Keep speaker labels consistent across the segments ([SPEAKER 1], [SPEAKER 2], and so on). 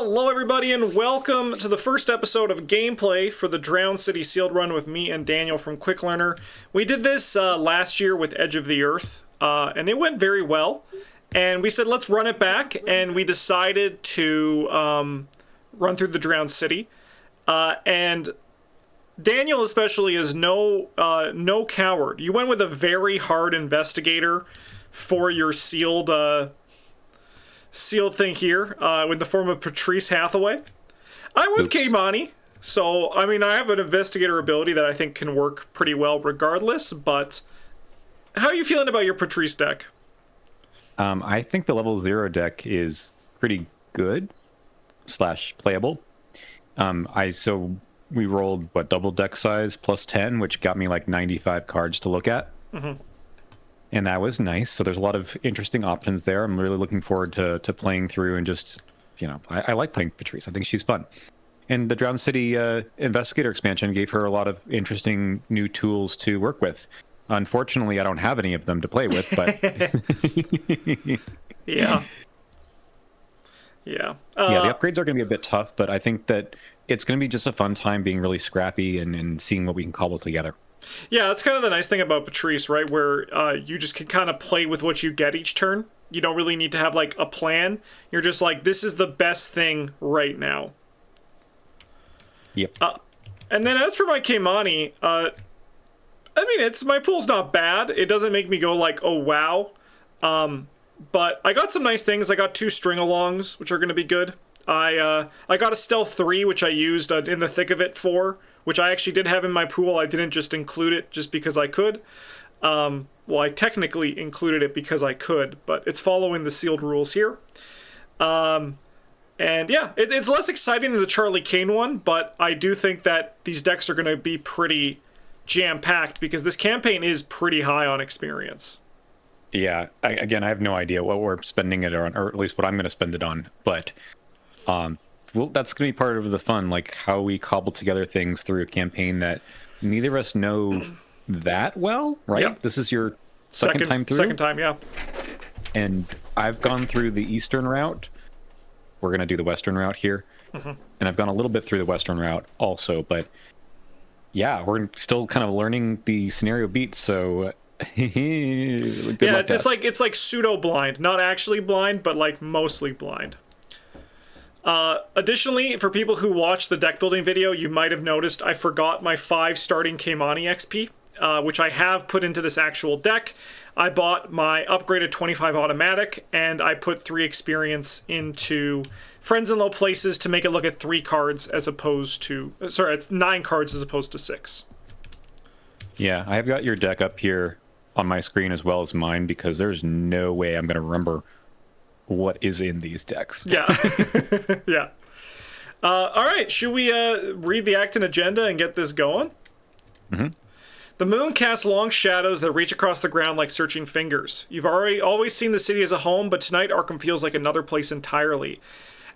[SPEAKER 1] Hello everybody and welcome to the first episode of gameplay for the Drowned City Sealed Run with me and Daniel from Quick Learner. We did this last year with Edge of the Earth and it went very well, and we said let's run it back, and we decided to run through the Drowned City, and Daniel especially is no coward. You went with a very hard investigator for your sealed thing here, in the form of Patrice Hathaway. I'm with Kaimani, so I mean I have an investigator ability that I think can work pretty well regardless, but how are you feeling about your Patrice deck?
[SPEAKER 2] I think the level 0 deck is pretty good / playable. We rolled double deck size plus 10, which got me like 95 cards to look at. And that was nice. So there's a lot of interesting options there. I'm really looking forward to playing through and just, I like playing Patrice. I think she's fun. And the Drowned City Investigator expansion gave her a lot of interesting new tools to work with. Unfortunately, I don't have any of them to play with, but...
[SPEAKER 1] Yeah.
[SPEAKER 2] The upgrades are going to be a bit tough, but I think that it's going to be just a fun time being really scrappy and seeing what we can cobble together.
[SPEAKER 1] Yeah, that's kind of the nice thing about Patrice, right? Where you just can kind of play with what you get each turn. You don't really need to have, like, a plan. You're just like, this is the best thing right now.
[SPEAKER 2] Yep.
[SPEAKER 1] And then as for my Kaimani, I mean, my pool's not bad. It doesn't make me go like, oh, wow. But I got some nice things. I got 2 string-alongs, which are going to be good. I got a Stealth 3, which I used in the thick of it for, which I actually did have in my pool. I didn't just include it just because I could. Well, I technically included it because I could, but it's following the sealed rules here. And yeah, it's less exciting than the Charlie Kane one, but I do think that these decks are going to be pretty jam-packed because this campaign is pretty high on experience.
[SPEAKER 2] Yeah, I have no idea what we're spending it on, or at least what I'm going to spend it on, but... well, that's going to be part of the fun, like how we cobble together things through a campaign that neither of us know that well, right?
[SPEAKER 1] Yep.
[SPEAKER 2] This is your second time through?
[SPEAKER 1] Second time, yeah.
[SPEAKER 2] And I've gone through the eastern route. We're going to do the western route here. And I've gone a little bit through the western route also, but yeah, we're still kind of learning the scenario beats, so...
[SPEAKER 1] it's like pseudo blind, not actually blind, but like mostly blind. Additionally, for people who watch the deck building video, you might have noticed I forgot my 5 starting Kaimani XP, which I have put into this actual deck. I bought my upgraded 25 automatic, and I put 3 experience into Friends in Low Places to make it look at 3 cards as opposed to... Sorry, it's 9 cards as opposed to 6.
[SPEAKER 2] Yeah, I've got your deck up here on my screen as well as mine, because there's no way I'm going to remember what is in these decks.
[SPEAKER 1] Yeah. Yeah. All right, should we read the act and agenda and get this going? The moon casts long shadows that reach across the ground like searching fingers. You've always seen the city as a home, but tonight Arkham feels like another place entirely.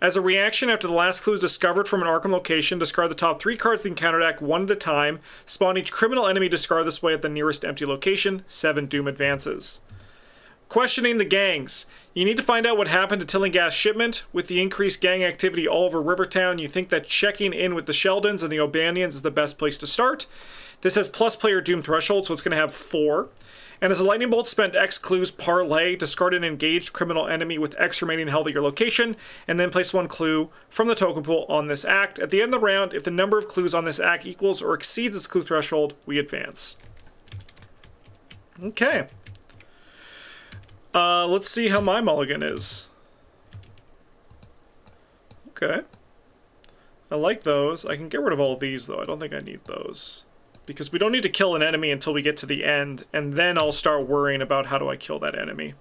[SPEAKER 1] As a reaction after the last clue is discovered from an Arkham location, discard the top 3 cards of the encounter deck one at a time. Spawn each criminal enemy discard this way at the nearest empty location. 7 Doom advances. Questioning the gangs. You need to find out what happened to Tillinghast Shipment. With the increased gang activity all over Rivertown, you think that checking in with the Sheldons and the O'Banions is the best place to start. This has plus player Doom threshold, so it's going to have 4. And as a lightning bolt, spend X clues parlay, discard an engaged criminal enemy with X remaining held at your location, and then place 1 clue from the token pool on this act. At the end of the round, if the number of clues on this act equals or exceeds its clue threshold, we advance. Okay. Let's see how my mulligan is. Okay. I like those. I can get rid of all of these, though. I don't think I need those. Because we don't need to kill an enemy until we get to the end, and then I'll start worrying about how do I kill that enemy.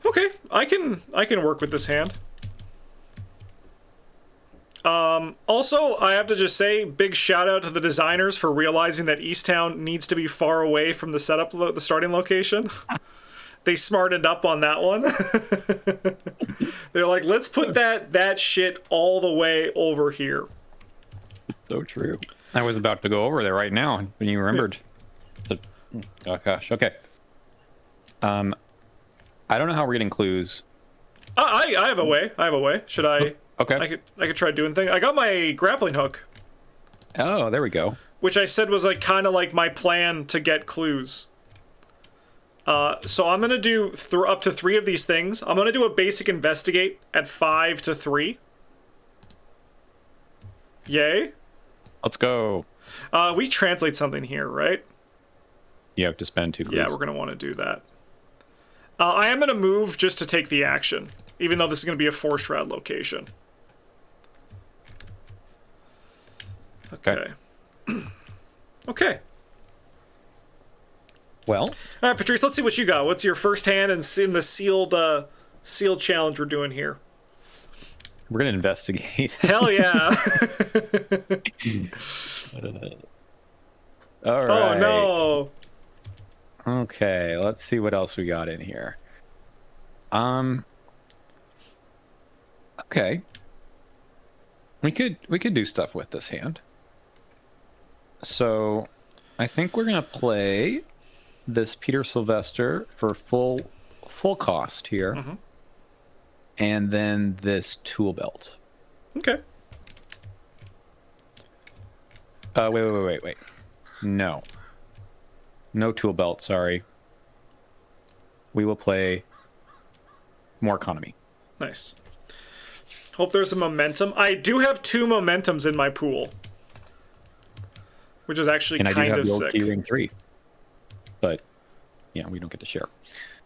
[SPEAKER 1] Okay, I can work with this hand. Also, I have to just say, big shout out to the designers for realizing that Easttown needs to be far away from the the starting location. They smartened up on that one. They're like, let's put that shit all the way over here.
[SPEAKER 2] So true. I was about to go over there right now when you remembered. Oh gosh, okay. I don't know how we're getting clues
[SPEAKER 1] I have a way. I have a way. Should I?
[SPEAKER 2] Okay.
[SPEAKER 1] I could try doing things. I got my grappling hook,
[SPEAKER 2] Oh, there we go.
[SPEAKER 1] which I said was like kind of like my plan to get clues. So I'm gonna do up to 3 of these things. I'm gonna do a basic investigate at 5 to 3. Yay.
[SPEAKER 2] Let's go.
[SPEAKER 1] We translate something here, right?
[SPEAKER 2] You have to spend 2 clues.
[SPEAKER 1] Yeah, we're gonna want to do that. I am gonna move just to take the action, even though this is gonna be a 4-shroud location. Okay. Okay.
[SPEAKER 2] Well,
[SPEAKER 1] All right, Patrice. Let's see what you got. What's your first hand in the sealed challenge we're doing here?
[SPEAKER 2] we're gonna investigate.
[SPEAKER 1] Hell yeah!
[SPEAKER 2] All right.
[SPEAKER 1] Oh no!
[SPEAKER 2] Okay, let's see what else we got in here. Okay. We could do stuff with this hand. So, I think we're gonna play this Peter Sylvester for full cost here, and then this tool belt.
[SPEAKER 1] Okay.
[SPEAKER 2] Wait. No tool belt. Sorry. We will play more economy.
[SPEAKER 1] Nice. Hope there's a momentum. I do have 2 momentums in my pool, which is actually
[SPEAKER 2] And I do
[SPEAKER 1] kind
[SPEAKER 2] have
[SPEAKER 1] of
[SPEAKER 2] the old
[SPEAKER 1] sick.
[SPEAKER 2] keyring 3, but yeah, we don't get to share.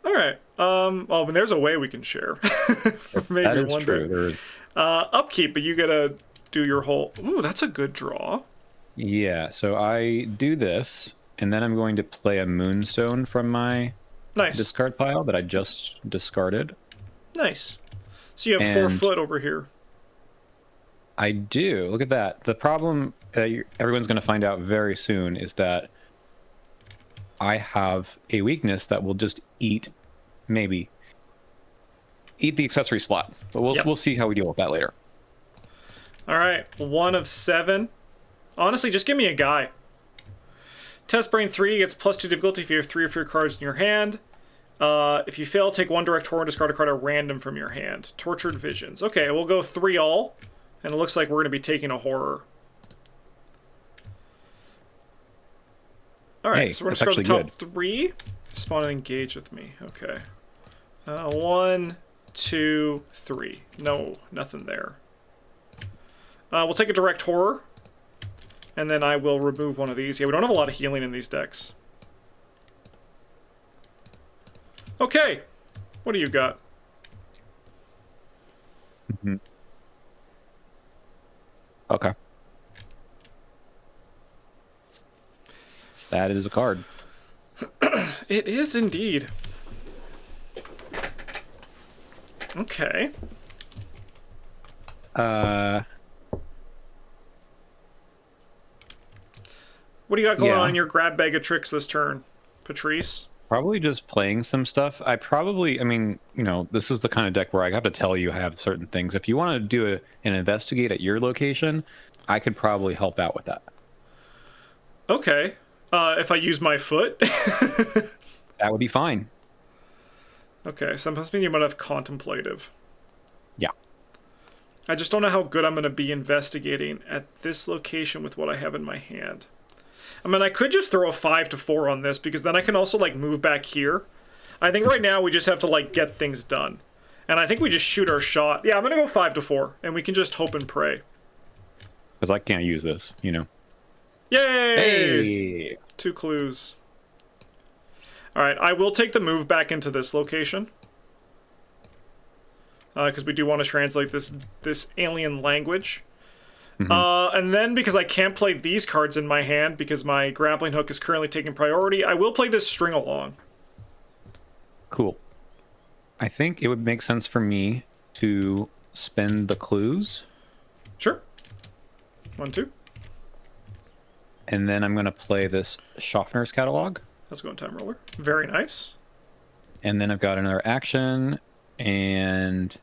[SPEAKER 1] All right. Oh, and there's a way we can share. Maybe
[SPEAKER 2] That is
[SPEAKER 1] one
[SPEAKER 2] true.
[SPEAKER 1] day.
[SPEAKER 2] There is...
[SPEAKER 1] Upkeep, but you gotta do your whole. Ooh, that's a good draw.
[SPEAKER 2] Yeah, so I do this, and then I'm going to play a moonstone from my
[SPEAKER 1] Nice.
[SPEAKER 2] discard pile that I just discarded.
[SPEAKER 1] Nice. So you have 4
[SPEAKER 2] And-
[SPEAKER 1] foot over here.
[SPEAKER 2] I do. Look at that. The problem everyone's going to find out very soon is that I have a weakness that will just eat the accessory slot. But we'll see how we deal with that later.
[SPEAKER 1] All right. 1 of 7. Honestly, just give me a guy. Test Brain 3 gets +2 difficulty if you have 3 of your cards in your hand. If you fail, take 1 direct horror and discard a card at random from your hand. Tortured Visions. Okay, we'll go 3 all. And it looks like we're going to be taking a horror. All right,
[SPEAKER 2] Hey,
[SPEAKER 1] so we're going
[SPEAKER 2] that's
[SPEAKER 1] to start the
[SPEAKER 2] actually
[SPEAKER 1] top 3. Spawn and engage with me. Okay. 1, 2, 3. No, nothing there. We'll take a direct horror. And then I will remove one of these. Yeah, we don't have a lot of healing in these decks. Okay. What do you got?
[SPEAKER 2] Okay. That is a card.
[SPEAKER 1] It is indeed. Okay. What do you got going on in your grab bag of tricks this turn, Patrice?
[SPEAKER 2] Probably just playing some stuff. I mean, this is the kind of deck where I have to tell you I have certain things. If you want to do an investigate at your location, I could probably help out with that.
[SPEAKER 1] Okay. If I use my foot?
[SPEAKER 2] That would be fine.
[SPEAKER 1] Okay, so that must mean you might have contemplative.
[SPEAKER 2] Yeah.
[SPEAKER 1] I just don't know how good I'm going to be investigating at this location with what I have in my hand. I mean, I could just throw a 5 to 4 on this, because then I can also, like, move back here. I think right now we just have to, like, get things done. And I think we just shoot our shot. Yeah, I'm going to go 5 to 4, and we can just hope and pray.
[SPEAKER 2] Because I can't use this,
[SPEAKER 1] Yay!
[SPEAKER 2] Hey!
[SPEAKER 1] 2 clues. Alright, I will take the move back into this location. Because we do want to translate this alien language. And then, because I can't play these cards in my hand, because my grappling hook is currently taking priority, I will play this string along.
[SPEAKER 2] Cool. I think it would make sense for me to spend the clues.
[SPEAKER 1] Sure. 1, 2.
[SPEAKER 2] And then I'm going to play this Schaffner's catalog.
[SPEAKER 1] Let's go in time roller. Very nice.
[SPEAKER 2] And then I've got another action, and...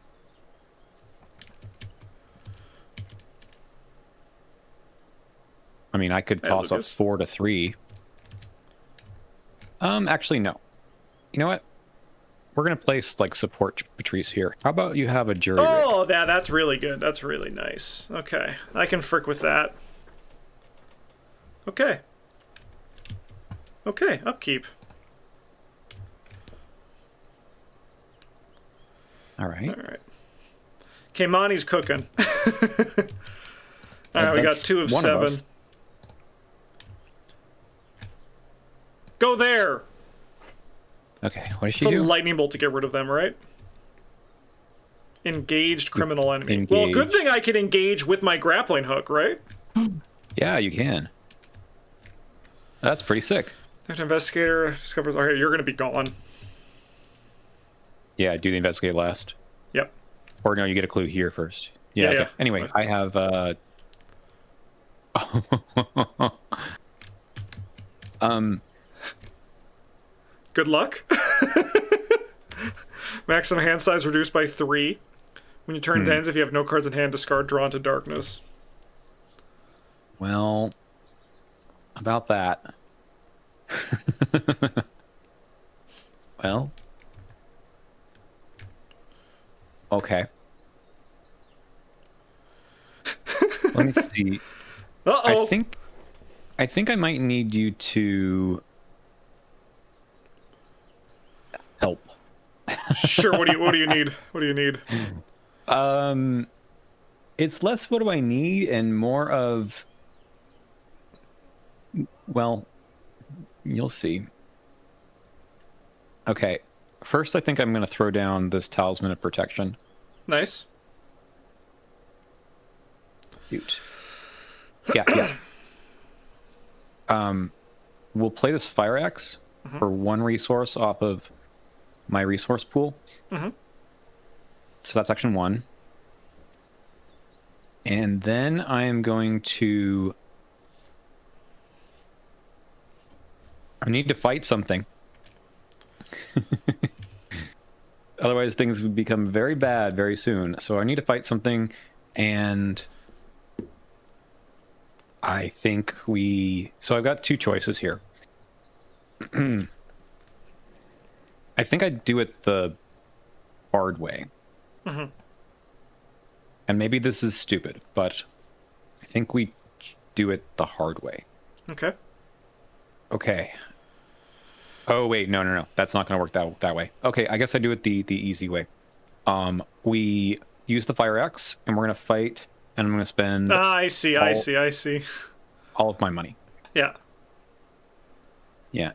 [SPEAKER 2] I mean, I could toss up 4 to 3. Actually, no. You know what? we're gonna place like support Patrice here. How about you have a jury rig?
[SPEAKER 1] Oh, that's really good. That's really nice. Okay, I can frick with that. Okay. Okay, upkeep.
[SPEAKER 2] All right.
[SPEAKER 1] All right. Okay, Monty's cooking. All right, we got 2 of 7. Go there.
[SPEAKER 2] Okay, what does she
[SPEAKER 1] It's a
[SPEAKER 2] do?
[SPEAKER 1] lightning bolt to get rid of them, right? Engaged criminal enemy.
[SPEAKER 2] Engaged.
[SPEAKER 1] Well, good thing I can engage with my grappling hook, right?
[SPEAKER 2] Yeah, you can. That's pretty sick.
[SPEAKER 1] That investigator discovers. Okay, you're gonna be gone.
[SPEAKER 2] Yeah, do the investigate last.
[SPEAKER 1] Yep.
[SPEAKER 2] Or no, you get a clue here first. Yeah.
[SPEAKER 1] Yeah,
[SPEAKER 2] Okay.
[SPEAKER 1] yeah.
[SPEAKER 2] Anyway,
[SPEAKER 1] Right.
[SPEAKER 2] I have.
[SPEAKER 1] Good luck. Maximum hand size reduced by 3. When you turn hands, if you have no cards in hand, discard drawn to darkness.
[SPEAKER 2] Well, about that. Well. Okay. Let me see.
[SPEAKER 1] Uh-oh.
[SPEAKER 2] I think I might need you to help.
[SPEAKER 1] Sure, what do you need? What do you need?
[SPEAKER 2] It's less what do I need and more of, well, you'll see. Okay. First, I think I'm going to throw down this Talisman of Protection.
[SPEAKER 1] Nice.
[SPEAKER 2] Cute. Yeah. We'll play this Fire Axe for 1 resource off of my resource pool. So that's action 1. And then I am going to... I need to fight something. Otherwise, things would become very bad very soon. So I need to fight something, and I think we... So I've got 2 choices here. I think I'd do it the hard way. And maybe this is stupid, but I think we do it the hard way.
[SPEAKER 1] Okay.
[SPEAKER 2] Okay. Oh, wait, no. That's not going to work that way. Okay, I guess I do it the easy way. We use the Fire Axe, and we're going to fight, and I'm going to spend...
[SPEAKER 1] I see.
[SPEAKER 2] all of my money.
[SPEAKER 1] Yeah.
[SPEAKER 2] Yeah.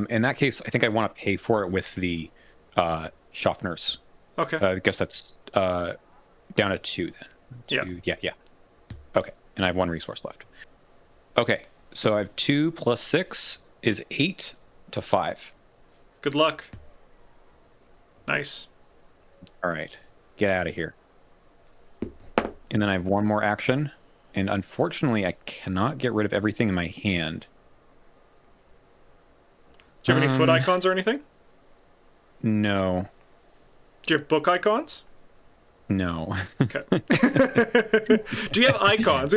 [SPEAKER 2] In that case, I think I want to pay for it with the Schaffners.
[SPEAKER 1] Okay.
[SPEAKER 2] I guess that's down to 2 then. Yeah. Okay, and I have 1 resource left. Okay, so I have 2 plus 6 is 8 to 5.
[SPEAKER 1] Good luck. Nice.
[SPEAKER 2] All right, get out of here. And then I have 1 more action, and unfortunately, I cannot get rid of everything in my hand.
[SPEAKER 1] Do you have any foot icons or anything?
[SPEAKER 2] No.
[SPEAKER 1] Do you have book icons?
[SPEAKER 2] No.
[SPEAKER 1] Okay. Do you have icons?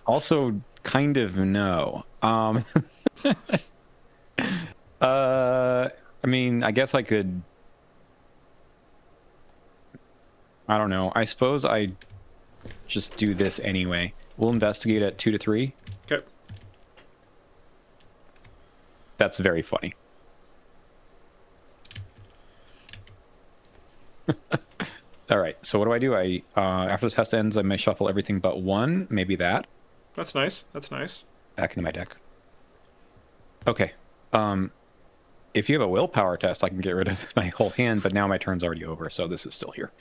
[SPEAKER 2] Also, kind of no. I mean, I guess I could... I don't know. I suppose I just do this anyway. We'll investigate at 2 to 3.
[SPEAKER 1] Okay.
[SPEAKER 2] That's very funny. All right, so what do? I after the test ends, I may shuffle everything but 1. Maybe that.
[SPEAKER 1] That's nice.
[SPEAKER 2] Back into my deck. Okay. If you have a willpower test, I can get rid of my whole hand, but now my turn's already over, so this is still here.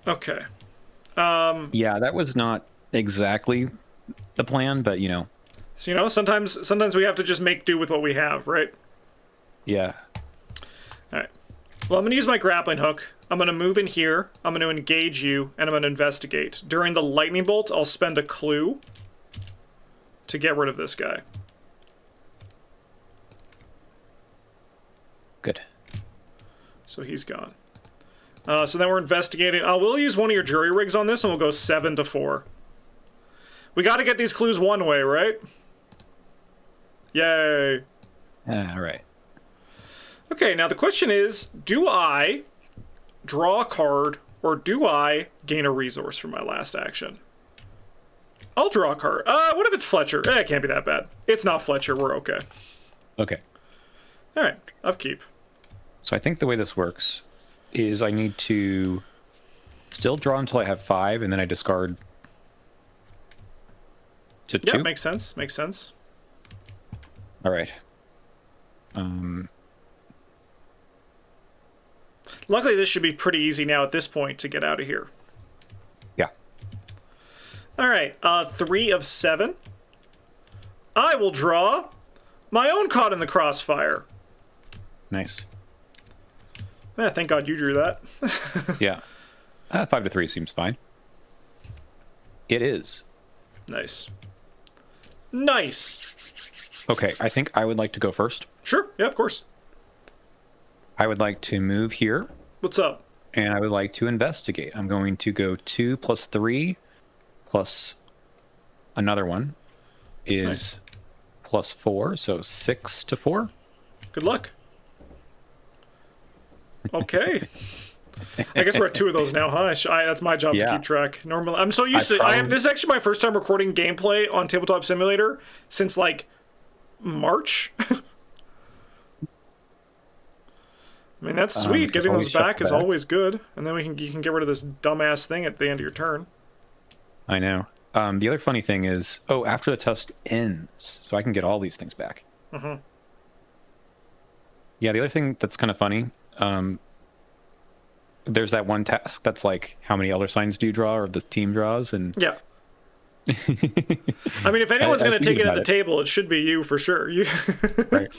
[SPEAKER 1] Okay.
[SPEAKER 2] Yeah, that was not exactly the plan, but you know.
[SPEAKER 1] So, you know, sometimes we have to just make do with what we have, right?
[SPEAKER 2] Yeah.
[SPEAKER 1] All right. Well, I'm going to use my grappling hook. I'm going to move in here. I'm going to engage you, and I'm going to investigate. During the lightning bolt, I'll spend a clue to get rid of this guy.
[SPEAKER 2] Good.
[SPEAKER 1] So he's gone. So then we're investigating. We'll use one of your jury rigs on this, and we'll go 7 to 4. We got to get these clues one way, right? Yay.
[SPEAKER 2] All right.
[SPEAKER 1] Okay, now the question is, do I draw a card or do I gain a resource from my last action? I'll draw a card. What if it's Fletcher? It can't be that bad. It's not Fletcher. We're okay.
[SPEAKER 2] Okay.
[SPEAKER 1] All right, upkeep.
[SPEAKER 2] So I think the way this works is I need to still draw until I have 5, and then I discard to 2.
[SPEAKER 1] Yeah, makes sense. Makes sense.
[SPEAKER 2] All right.
[SPEAKER 1] Luckily, this should be pretty easy now at this point to get out of here.
[SPEAKER 2] Yeah.
[SPEAKER 1] All right, 3 of 7. I will draw my own Caught in the Crossfire.
[SPEAKER 2] Nice.
[SPEAKER 1] Thank God you drew that.
[SPEAKER 2] Yeah. 5 to 3 seems fine. It is.
[SPEAKER 1] Nice. Nice.
[SPEAKER 2] Okay, I think I would like to go first.
[SPEAKER 1] Sure, yeah, of course.
[SPEAKER 2] I would like to move here.
[SPEAKER 1] What's up?
[SPEAKER 2] And I would like to investigate. I'm going to go 2 plus 3 plus another one is
[SPEAKER 1] Nice.
[SPEAKER 2] plus 4, so 6 to 4.
[SPEAKER 1] Good luck. Okay. I guess we're at 2 of those now, huh? That's my job to keep track. Normally, I'm so used to. This is actually my first time recording gameplay on Tabletop Simulator since like March. I mean, that's sweet. Getting those back is always good, and then you can get rid of this dumbass thing at the end of your turn.
[SPEAKER 2] I know. The other funny thing is, after the test ends, so I can get all these things back.
[SPEAKER 1] Mm-hmm.
[SPEAKER 2] Yeah, the other thing that's kind of funny, there's that one task that's like, how many Elder Signs do you draw, or the team draws, and
[SPEAKER 1] yeah. I mean, if anyone's going to take it at the table, it should be you for sure.
[SPEAKER 2] Right.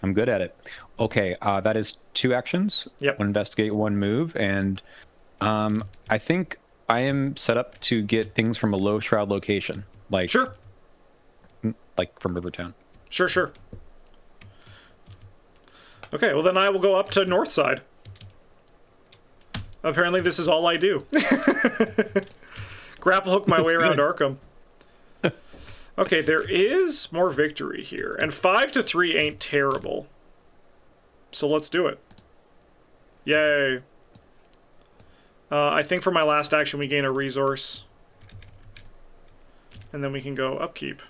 [SPEAKER 2] I'm good at it. Okay, that is 2 actions.
[SPEAKER 1] Yep.
[SPEAKER 2] 1 investigate, 1 move, and I think I am set up to get things from a low shroud location, like
[SPEAKER 1] sure,
[SPEAKER 2] like from Rivertown.
[SPEAKER 1] Sure. Okay, well then I will go up to North Side. Apparently, this is all I do. Grapple hook my way around Arkham. Okay, there is more victory here. And 5 to 3 ain't terrible. So let's do it. Yay. I think for my last action we gain a resource. And then we can go upkeep.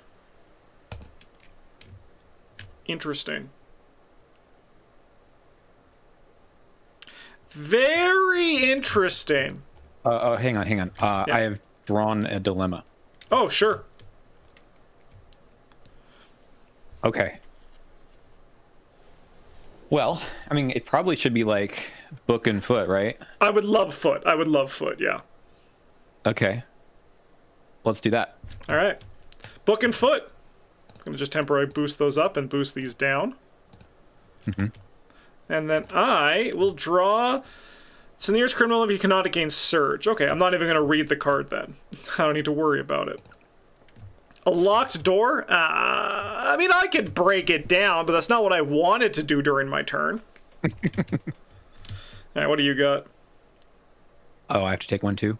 [SPEAKER 1] Interesting. Very interesting.
[SPEAKER 2] Hang on.
[SPEAKER 1] Yeah.
[SPEAKER 2] I have drawn a dilemma.
[SPEAKER 1] Oh, sure.
[SPEAKER 2] Okay. Well, I mean, it probably should be like book and foot, right?
[SPEAKER 1] I would love foot. Yeah.
[SPEAKER 2] Okay. Let's do that.
[SPEAKER 1] All right. Book and foot. I'm going to just temporarily boost those up and boost these down.
[SPEAKER 2] Mm-hmm.
[SPEAKER 1] And then I will draw... It's the nearest criminal if you cannot against Surge. Okay, I'm not even going to read the card then. I don't need to worry about it. A locked door? I mean, I could break it down, but that's not what I wanted to do during my turn. All right, what do you got?
[SPEAKER 2] Oh, I have to take 1 too?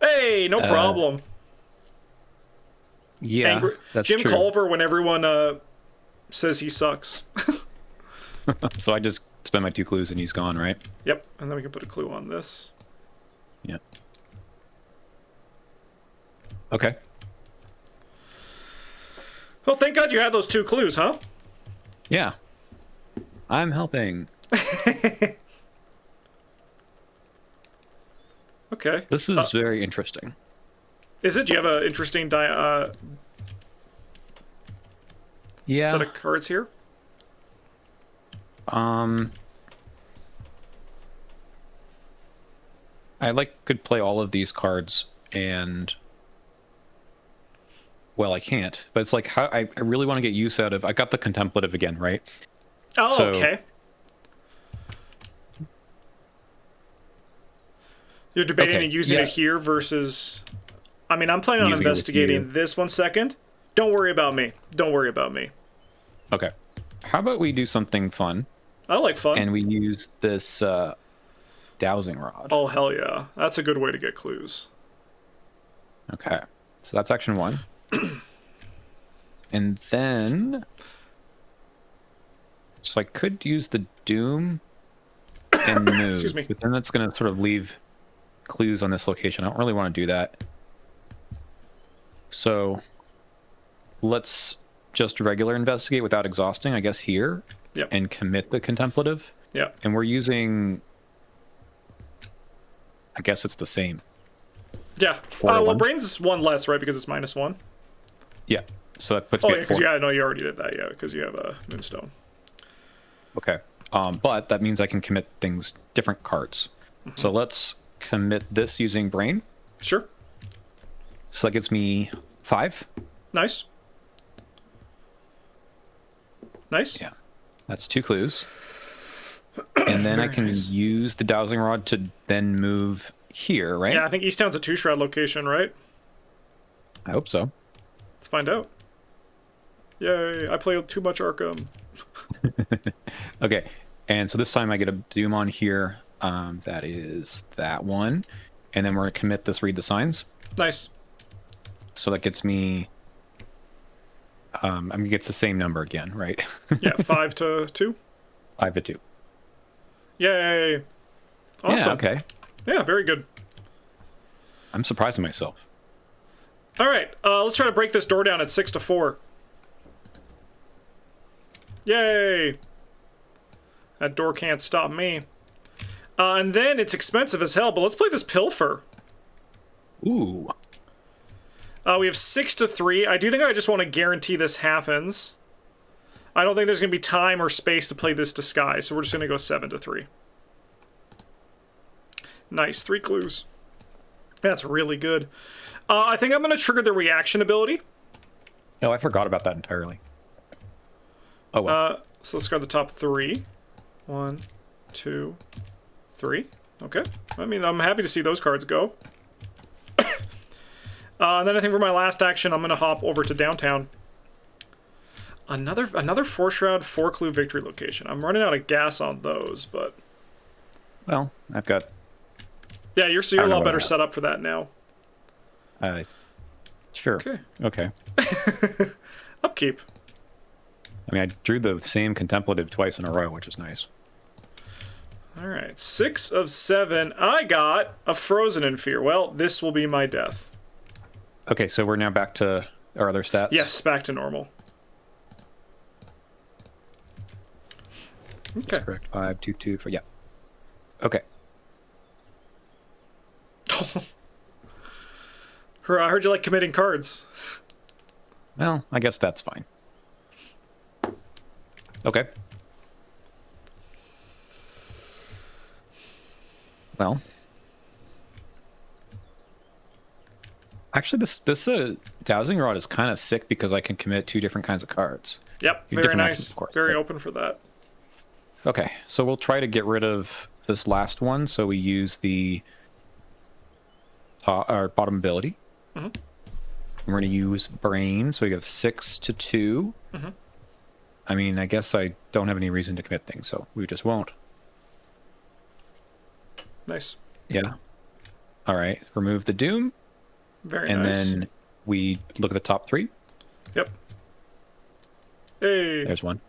[SPEAKER 1] Hey, no problem.
[SPEAKER 2] Yeah, that's
[SPEAKER 1] Jim
[SPEAKER 2] true.
[SPEAKER 1] Culver when everyone says he sucks.
[SPEAKER 2] So I just spend my 2 clues and he's gone, right?
[SPEAKER 1] Yep, and then we can put a clue on this.
[SPEAKER 2] Yeah. Okay.
[SPEAKER 1] Well, thank God you had those 2 clues, huh?
[SPEAKER 2] Yeah. I'm helping.
[SPEAKER 1] Okay.
[SPEAKER 2] This is very interesting.
[SPEAKER 1] Is it? Do you have an interesting set of cards here?
[SPEAKER 2] I could play all of these cards and... Well, I can't, but it's like how I really want to get use out of. I got the contemplative again, right?
[SPEAKER 1] Oh, so, okay. You're debating using it here versus. I mean, I'm planning on investigating this 1 second. Don't worry about me. Don't worry about me.
[SPEAKER 2] Okay. How about we do something fun?
[SPEAKER 1] I like fun.
[SPEAKER 2] And we use this dowsing rod.
[SPEAKER 1] Oh, hell yeah. That's a good way to get clues.
[SPEAKER 2] Okay. So that's action 1. And then So I could use the Doom and move,
[SPEAKER 1] Excuse me.
[SPEAKER 2] but then that's going to sort of leave clues on this location. I don't really want to do that. So let's just regular investigate without exhausting, I guess, here.
[SPEAKER 1] Yep.
[SPEAKER 2] And commit the contemplative.
[SPEAKER 1] Yeah.
[SPEAKER 2] And we're using... I guess it's the same.
[SPEAKER 1] Yeah. Well, brain's one less, right? Because it's -1.
[SPEAKER 2] Yeah. So that puts me at 4.
[SPEAKER 1] because no, you already did that. Yeah, because you have a Moonstone.
[SPEAKER 2] Okay. But that means I can commit things, different cards. So let's commit this using brain.
[SPEAKER 1] Sure.
[SPEAKER 2] So that gives me 5.
[SPEAKER 1] Nice. Nice.
[SPEAKER 2] Yeah. That's 2 clues. And then I can use the dowsing rod to then move here, right?
[SPEAKER 1] Yeah, I think East Town's a 2-shroud location, right?
[SPEAKER 2] I hope so.
[SPEAKER 1] Let's find out. Yay, I play too much Arkham.
[SPEAKER 2] Okay, and so this time I get a Doom on here. That is that one. And then we're going to commit this read the signs.
[SPEAKER 1] Nice.
[SPEAKER 2] So that gets me... I mean, it's the same number again, right?
[SPEAKER 1] Yeah, 5 to 2.
[SPEAKER 2] 5 to 2.
[SPEAKER 1] Yay. Awesome.
[SPEAKER 2] Yeah, okay.
[SPEAKER 1] Yeah, very good.
[SPEAKER 2] I'm surprising myself.
[SPEAKER 1] All right, let's try to break this door down at 6 to 4. Yay! That door can't stop me. And then it's expensive as hell, but let's play this Pilfer.
[SPEAKER 2] Ooh.
[SPEAKER 1] We have 6 to 3. I do think I just want to guarantee this happens. I don't think there's going to be time or space to play this Disguise, so we're just going to go 7 to 3. Nice, 3 clues. That's really good. I think I'm going to trigger the reaction ability.
[SPEAKER 2] No, I forgot about that entirely. Oh, well.
[SPEAKER 1] So let's go to the top 3. 1, 2, 3. Okay. I mean, I'm happy to see those cards go. And then I think for my last action, I'm going to hop over to downtown. Another 4-shroud, 4-clue victory location. I'm running out of gas on those, but...
[SPEAKER 2] Well, I've got...
[SPEAKER 1] Yeah, you're a lot better set up for that now.
[SPEAKER 2] Sure.
[SPEAKER 1] Okay.
[SPEAKER 2] Okay.
[SPEAKER 1] Upkeep.
[SPEAKER 2] I mean, I drew the same contemplative twice in a row, which is nice.
[SPEAKER 1] All right, 6 of 7. I got a Frozen in Fear. Well, this will be my death.
[SPEAKER 2] Okay, so we're now back to our other stats?
[SPEAKER 1] Yes, back to normal. Okay.
[SPEAKER 2] That's correct. 5, 2, 2, 4. Yeah. Okay.
[SPEAKER 1] I heard you like committing cards.
[SPEAKER 2] Well, I guess that's fine. Okay. Well. Actually, this dowsing rod is kind of sick because I can commit 2 different kinds of cards.
[SPEAKER 1] Yep, very nice. Very open for that.
[SPEAKER 2] Okay, so we'll try to get rid of this last one. So we use the top, or bottom ability.
[SPEAKER 1] Mm-hmm.
[SPEAKER 2] We're going to use brain, so we have 6 to 2.
[SPEAKER 1] Mm-hmm.
[SPEAKER 2] I mean, I guess I don't have any reason to commit things, so we just won't.
[SPEAKER 1] Nice.
[SPEAKER 2] Yeah. All right, remove the Doom.
[SPEAKER 1] Very
[SPEAKER 2] and
[SPEAKER 1] nice.
[SPEAKER 2] And then we look at the top 3.
[SPEAKER 1] Yep. Hey.
[SPEAKER 2] There's one.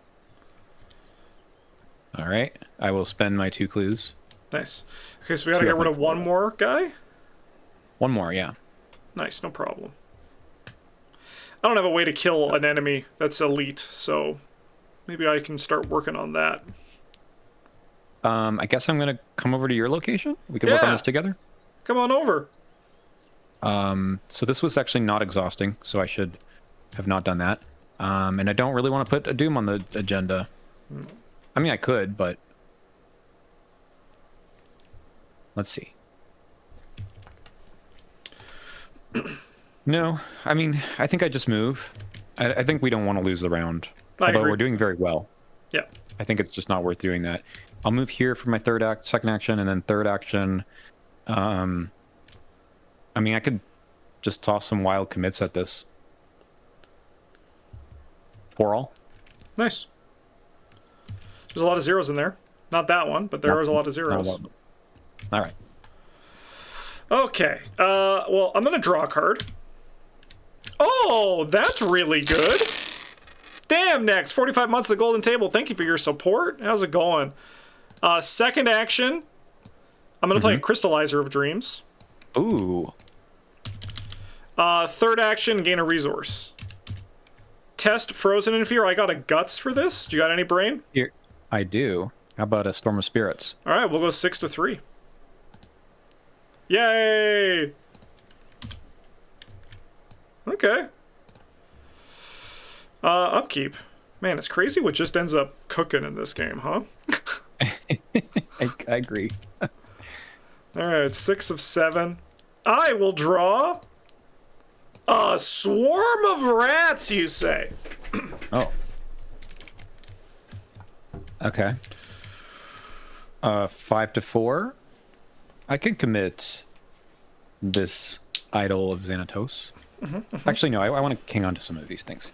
[SPEAKER 2] All right, I will spend my 2 clues.
[SPEAKER 1] Nice. Okay, so we gotta get rid of one more guy?
[SPEAKER 2] One more, yeah.
[SPEAKER 1] Nice, no problem. I don't have a way to kill an enemy that's elite, so maybe I can start working on that.
[SPEAKER 2] I guess I'm going to come over to your location. We can work on this together.
[SPEAKER 1] Come on over.
[SPEAKER 2] So this was actually not exhausting, so I should have not done that. And I don't really want to put a Doom on the agenda. I mean, I could, but... Let's see. No, I mean, I think I just move. I think we don't want to lose the round. Although we're doing very well.
[SPEAKER 1] Yeah.
[SPEAKER 2] I think it's just not worth doing that. I'll move here for my second action, and then third action. I mean, I could just toss some wild commits at this. 4 all.
[SPEAKER 1] Nice. There's a lot of zeros in there. Not that one, but there is a lot of zeros.
[SPEAKER 2] All right.
[SPEAKER 1] Okay. Well, I'm going to draw a card. Oh, that's really good. Damn, next 45 months of the Golden Table. Thank you for your support. How's it going? Second action. I'm gonna play a Crystallizer of Dreams.
[SPEAKER 2] Ooh.
[SPEAKER 1] Third action, gain a resource. Test Frozen in Fear. I got a Guts for this. Do you got any brain?
[SPEAKER 2] Here, I do. How about a Storm of Spirits?
[SPEAKER 1] All right, we'll go 6-3. Yay! Okay. Upkeep. Man, it's crazy what just ends up cooking in this game, huh?
[SPEAKER 2] I agree.
[SPEAKER 1] All right, 6 of 7. I will draw a swarm of rats, you say?
[SPEAKER 2] Oh. Okay. 5-4. I can commit this Idol of Xanatos. Actually, no, I want to hang on to some of these things.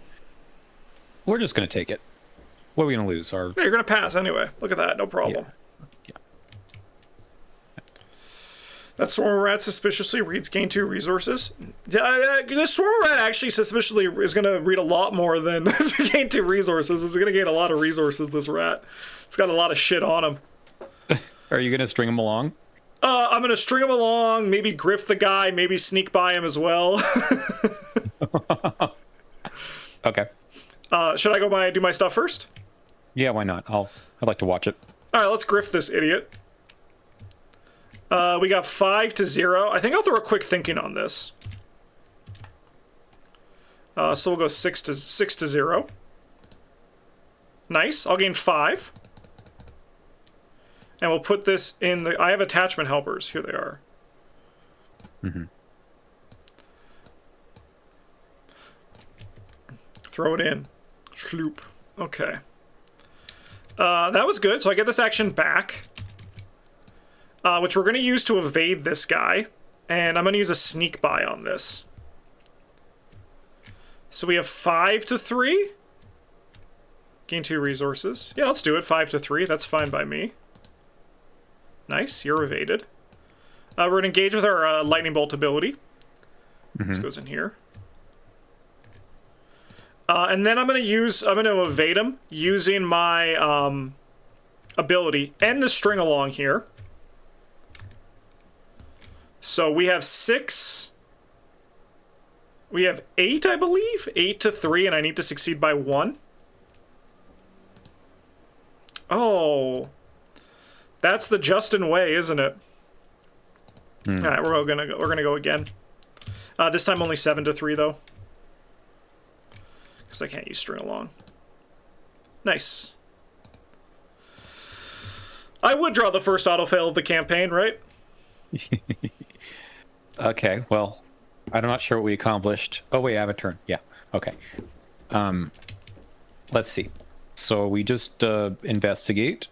[SPEAKER 2] We're just going to take it. What are we going to lose?
[SPEAKER 1] Yeah, you're going to pass anyway. Look at that. No problem.
[SPEAKER 2] Yeah.
[SPEAKER 1] That swarm of rats suspiciously reads gain 2 resources. This swarm of rat actually suspiciously is going to read a lot more than gain 2 resources. It's going to gain a lot of resources, this rat. It's got a lot of shit on him.
[SPEAKER 2] Are you going to string them along?
[SPEAKER 1] I'm going to string him along, maybe griff the guy, maybe sneak by him as well.
[SPEAKER 2] Okay.
[SPEAKER 1] Should I go do my stuff first?
[SPEAKER 2] Yeah, why not? I'd like to watch it.
[SPEAKER 1] All right, let's griff this idiot. We got 5-0. I think I'll throw a quick thinking on this. So we'll go 6-0. Nice. I'll gain 5. And we'll put this in the... I have attachment helpers. Here they are. Throw it in. Schloop. Okay. That was good. So I get this action back. Which we're going to use to evade this guy. And I'm going to use a sneak by on this. So we have 5-3. Gain 2 resources. Yeah, let's do it. 5-3. That's fine by me. Nice. You're evaded. We're going to engage with our lightning bolt ability. This goes in here. And then I'm going to evade him using my ability and the string along here. So we have 6. We have 8, I believe. 8-3, and I need to succeed by 1. Oh. That's the Justin way, isn't it? All right, we're gonna go again. This time only 7-3 though, because I can't use string along. Nice. I would draw the first autofail of the campaign, right?
[SPEAKER 2] Okay, well, I'm not sure what we accomplished. Oh wait, I have a turn. Yeah. Okay. Let's see. So we just investigate.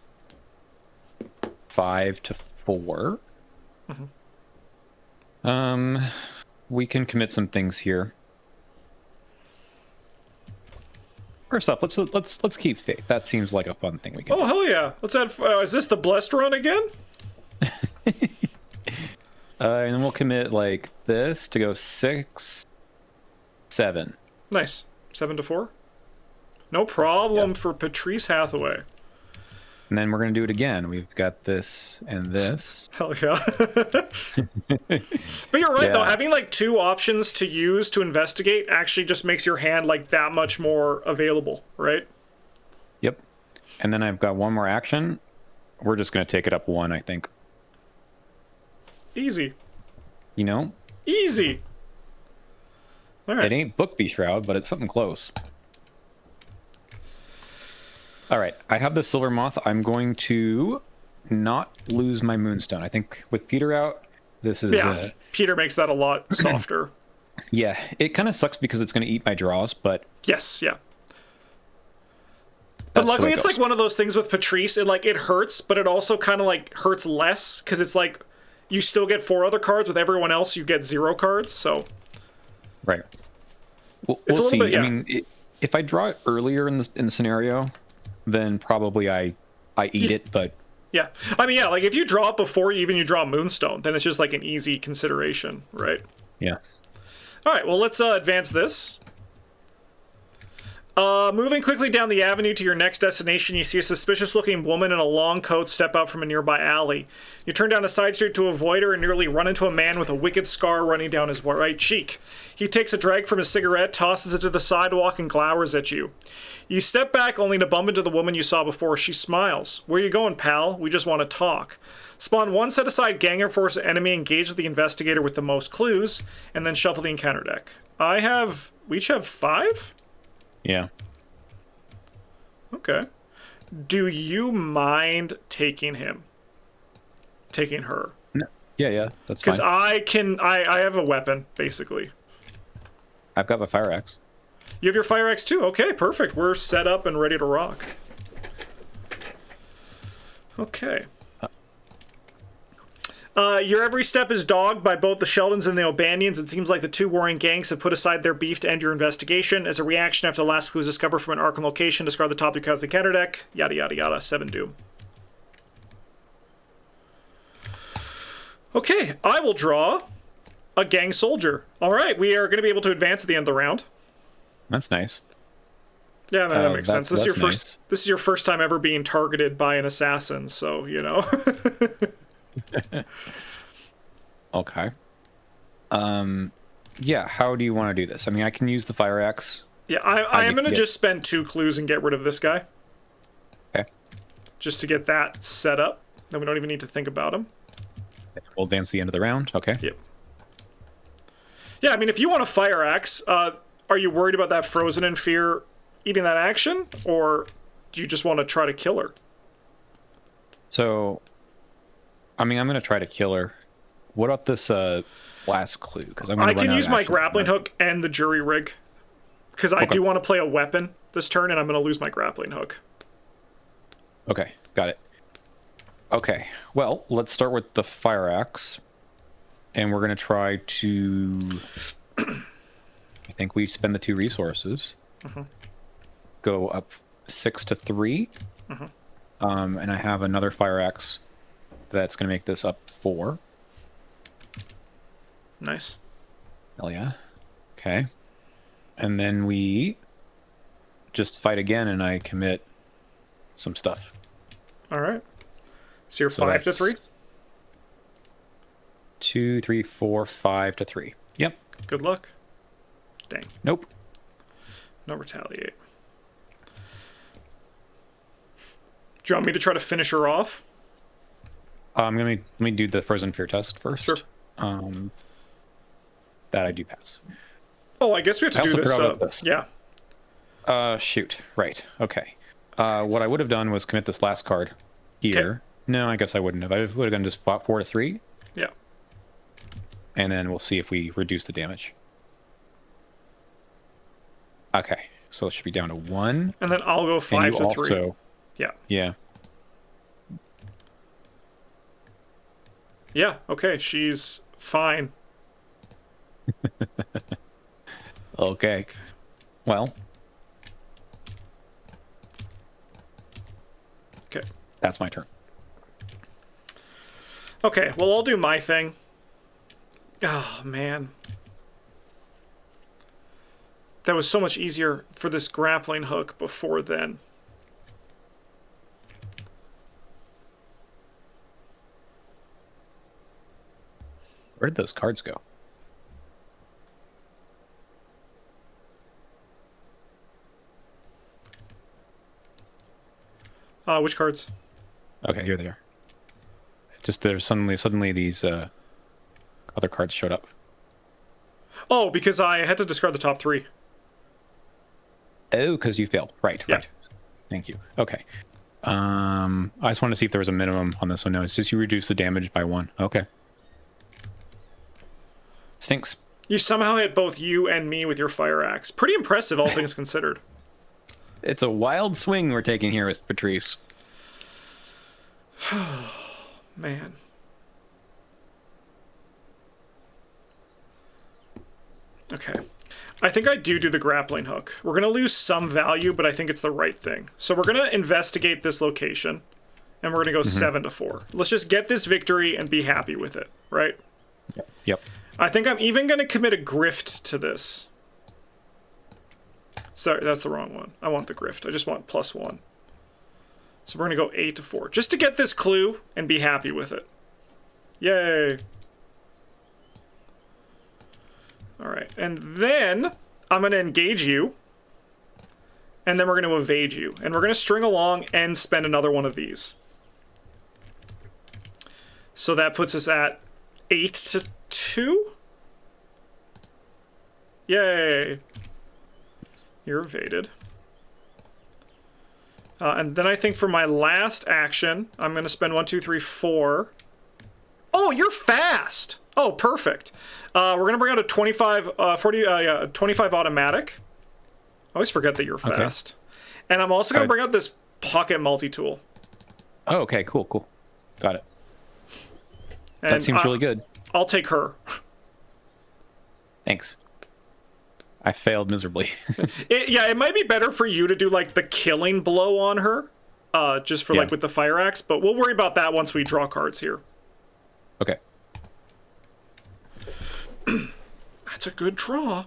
[SPEAKER 2] 5-4. We can commit some things here. First up, let's keep faith. That seems like a fun thing we can.
[SPEAKER 1] Oh hell yeah! Let's add. Is this the blessed run again?
[SPEAKER 2] And then we'll commit like this to go 6, 7.
[SPEAKER 1] Nice. 7-4. No problem for Patrice Hathaway.
[SPEAKER 2] And then we're going to do it again. We've got this and this.
[SPEAKER 1] Hell yeah. But you're right, though. Having, like, 2 options to use to investigate actually just makes your hand, like, that much more available, right?
[SPEAKER 2] Yep. And then I've got one more action. We're just going to take it up 1, I think.
[SPEAKER 1] Easy.
[SPEAKER 2] You know?
[SPEAKER 1] Easy. All right.
[SPEAKER 2] It ain't Bookbee Shroud, but it's something close. All right, I have the Silver Moth. I'm going to not lose my Moonstone. I think with Peter out, this is...
[SPEAKER 1] Yeah, Peter makes that a lot softer.
[SPEAKER 2] Yeah, it kind of sucks because it's going to eat my draws, but...
[SPEAKER 1] Yes, yeah. But luckily it's like one of those things with Patrice. It hurts, but it also kind of like hurts less because it's like you still get 4 other cards. With everyone else, you get 0 cards, so...
[SPEAKER 2] Right. We'll see. Bit, yeah. I mean, if I draw it earlier in the scenario... then probably I eat it, but...
[SPEAKER 1] Yeah. I mean, yeah, like, if you draw it before you draw Moonstone, then it's just, like, an easy consideration, right?
[SPEAKER 2] Yeah.
[SPEAKER 1] All right, well, let's advance this. Moving quickly down the avenue to your next destination, you see a suspicious-looking woman in a long coat step out from a nearby alley. You turn down a side street to avoid her and nearly run into a man with a wicked scar running down his right cheek. He takes a drag from his cigarette, tosses it to the sidewalk, and glowers at you. You step back only to bump into the woman you saw before. She smiles. "Where you going, pal? We just want to talk." Spawn one set-aside gang or force enemy, engage with the investigator with the most clues, and then shuffle the encounter deck. We each have 5?
[SPEAKER 2] Yeah.
[SPEAKER 1] Okay. Do you mind taking him? Taking her?
[SPEAKER 2] No. Yeah, that's fine.
[SPEAKER 1] Because I have a weapon, basically.
[SPEAKER 2] I've got my fire axe.
[SPEAKER 1] You have your fire axe too? Okay, perfect. We're set up and ready to rock. Okay. Your every step is dogged by both the Sheldons and the O'Banions. It seems like the two warring gangs have put aside their beef to end your investigation. As a reaction after the last clues discovered from an Arkham location, discard the top 3 cards of the counter deck. Yada, yada, yada. 7 doom. Okay, I will draw a gang soldier. All right, we are going to be able to advance at the end of the round.
[SPEAKER 2] That's nice.
[SPEAKER 1] Yeah, no, that makes sense. This is your
[SPEAKER 2] nice.
[SPEAKER 1] first. This is your first time ever being targeted by an assassin, so you know.
[SPEAKER 2] Okay. Yeah, how do you want to do this? I mean, I can use the fire axe.
[SPEAKER 1] Yeah, I am going to just spend 2 clues and get rid of this guy.
[SPEAKER 2] Okay.
[SPEAKER 1] Just to get that set up. Then we don't even need to think about him.
[SPEAKER 2] We'll advance the end of the round. Okay.
[SPEAKER 1] Yep. Yeah, I mean, if you want a fire axe, are you worried about that frozen in fear eating that action? Or do you just want to try to kill her?
[SPEAKER 2] So, I mean, I'm going to try to kill her. What about this last clue? Because
[SPEAKER 1] I can use my grappling hook and the jury rig. Because I do want to play a weapon this turn, and I'm going to lose my grappling hook.
[SPEAKER 2] Okay, got it. Okay, well, let's start with the fire axe. And we're going to try to... I think we spend the 2 resources. Go up 6 to 3. And I have another fire axe that's going to make this up 4.
[SPEAKER 1] Nice.
[SPEAKER 2] Hell yeah. Okay. And then we just fight again, and I commit some stuff.
[SPEAKER 1] All right. So you're 5 to 3?
[SPEAKER 2] 2, 3, 4, 5 to 3. Yep.
[SPEAKER 1] Good luck. Dang.
[SPEAKER 2] Nope.
[SPEAKER 1] No retaliate. Do you want me to try to finish her off?
[SPEAKER 2] Let me do the frozen fear test first.
[SPEAKER 1] Sure.
[SPEAKER 2] That I do pass.
[SPEAKER 1] Oh, I guess we have to do this.
[SPEAKER 2] This.
[SPEAKER 1] Yeah.
[SPEAKER 2] Shoot. Right. Okay. What I would have done was commit this last card here.
[SPEAKER 1] Okay.
[SPEAKER 2] No, I guess I wouldn't have. I would have done just 4 to 3.
[SPEAKER 1] Yeah.
[SPEAKER 2] And then we'll see if we reduce the damage. Okay. So it should be down to 1.
[SPEAKER 1] And then I'll go 5 to 3. Yeah.
[SPEAKER 2] Yeah.
[SPEAKER 1] Yeah, okay, she's fine.
[SPEAKER 2] Okay. Well.
[SPEAKER 1] Okay.
[SPEAKER 2] That's my turn.
[SPEAKER 1] Okay, well, I'll do my thing. Oh, man. That was so much easier for this grappling hook before then.
[SPEAKER 2] Where'd those cards go?
[SPEAKER 1] Which cards?
[SPEAKER 2] Okay, here they are. Just there's suddenly these other cards showed up.
[SPEAKER 1] Oh, because I had to discard the top 3.
[SPEAKER 2] Oh, because you failed. Right,
[SPEAKER 1] yeah.
[SPEAKER 2] Right. Thank you. Okay. I just wanted to see if there was a minimum on this one. No, it's just you reduce the damage by 1. Okay. Stinks.
[SPEAKER 1] You somehow hit both you and me with your fire axe. Pretty impressive, all things considered.
[SPEAKER 2] It's a wild swing we're taking here, Mr. Patrice.
[SPEAKER 1] Man. Okay. I think I do the grappling hook. We're going to lose some value, but I think it's the right thing. So we're going to investigate this location, and we're going to go 7 to 4. Let's just get this victory and be happy with it, right?
[SPEAKER 2] Yep.
[SPEAKER 1] I think I'm even going to commit a grift to this. Sorry, that's the wrong one. I want the grift. I just want +1. So we're going to go 8 to 4. Just to get this clue and be happy with it. Yay. Alright, and then I'm going to engage you. And then we're going to evade you. And we're going to string along and spend another one of these. So that puts us at 8 to 2. Yay. You're evaded. And then I think for my last action, I'm going to spend 1, 2, 3, 4. Oh, you're fast. Oh, perfect. We're going to bring out a 25 automatic. I always forget that you're fast. And I'm also going to bring out this pocket multi-tool.
[SPEAKER 2] Oh, okay, cool, cool. Got it.
[SPEAKER 1] And
[SPEAKER 2] that seems really good.
[SPEAKER 1] I'll take her.
[SPEAKER 2] Thanks. I failed miserably.
[SPEAKER 1] It might be better for you to do, like, the killing blow on her. Just for, like, with the fire axe. But we'll worry about that once we draw cards here.
[SPEAKER 2] Okay.
[SPEAKER 1] That's a good draw.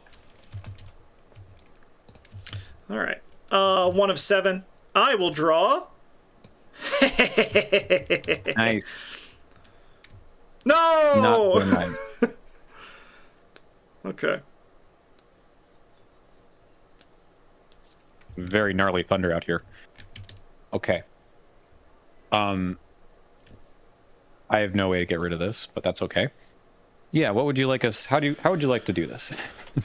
[SPEAKER 1] All right. 1 of 7. I will draw.
[SPEAKER 2] Nice.
[SPEAKER 1] No!
[SPEAKER 2] Not so nice.
[SPEAKER 1] Okay.
[SPEAKER 2] Very gnarly thunder out here. Okay. I have no way to get rid of this, but that's okay. Yeah, what would you like us... How would you like to do this?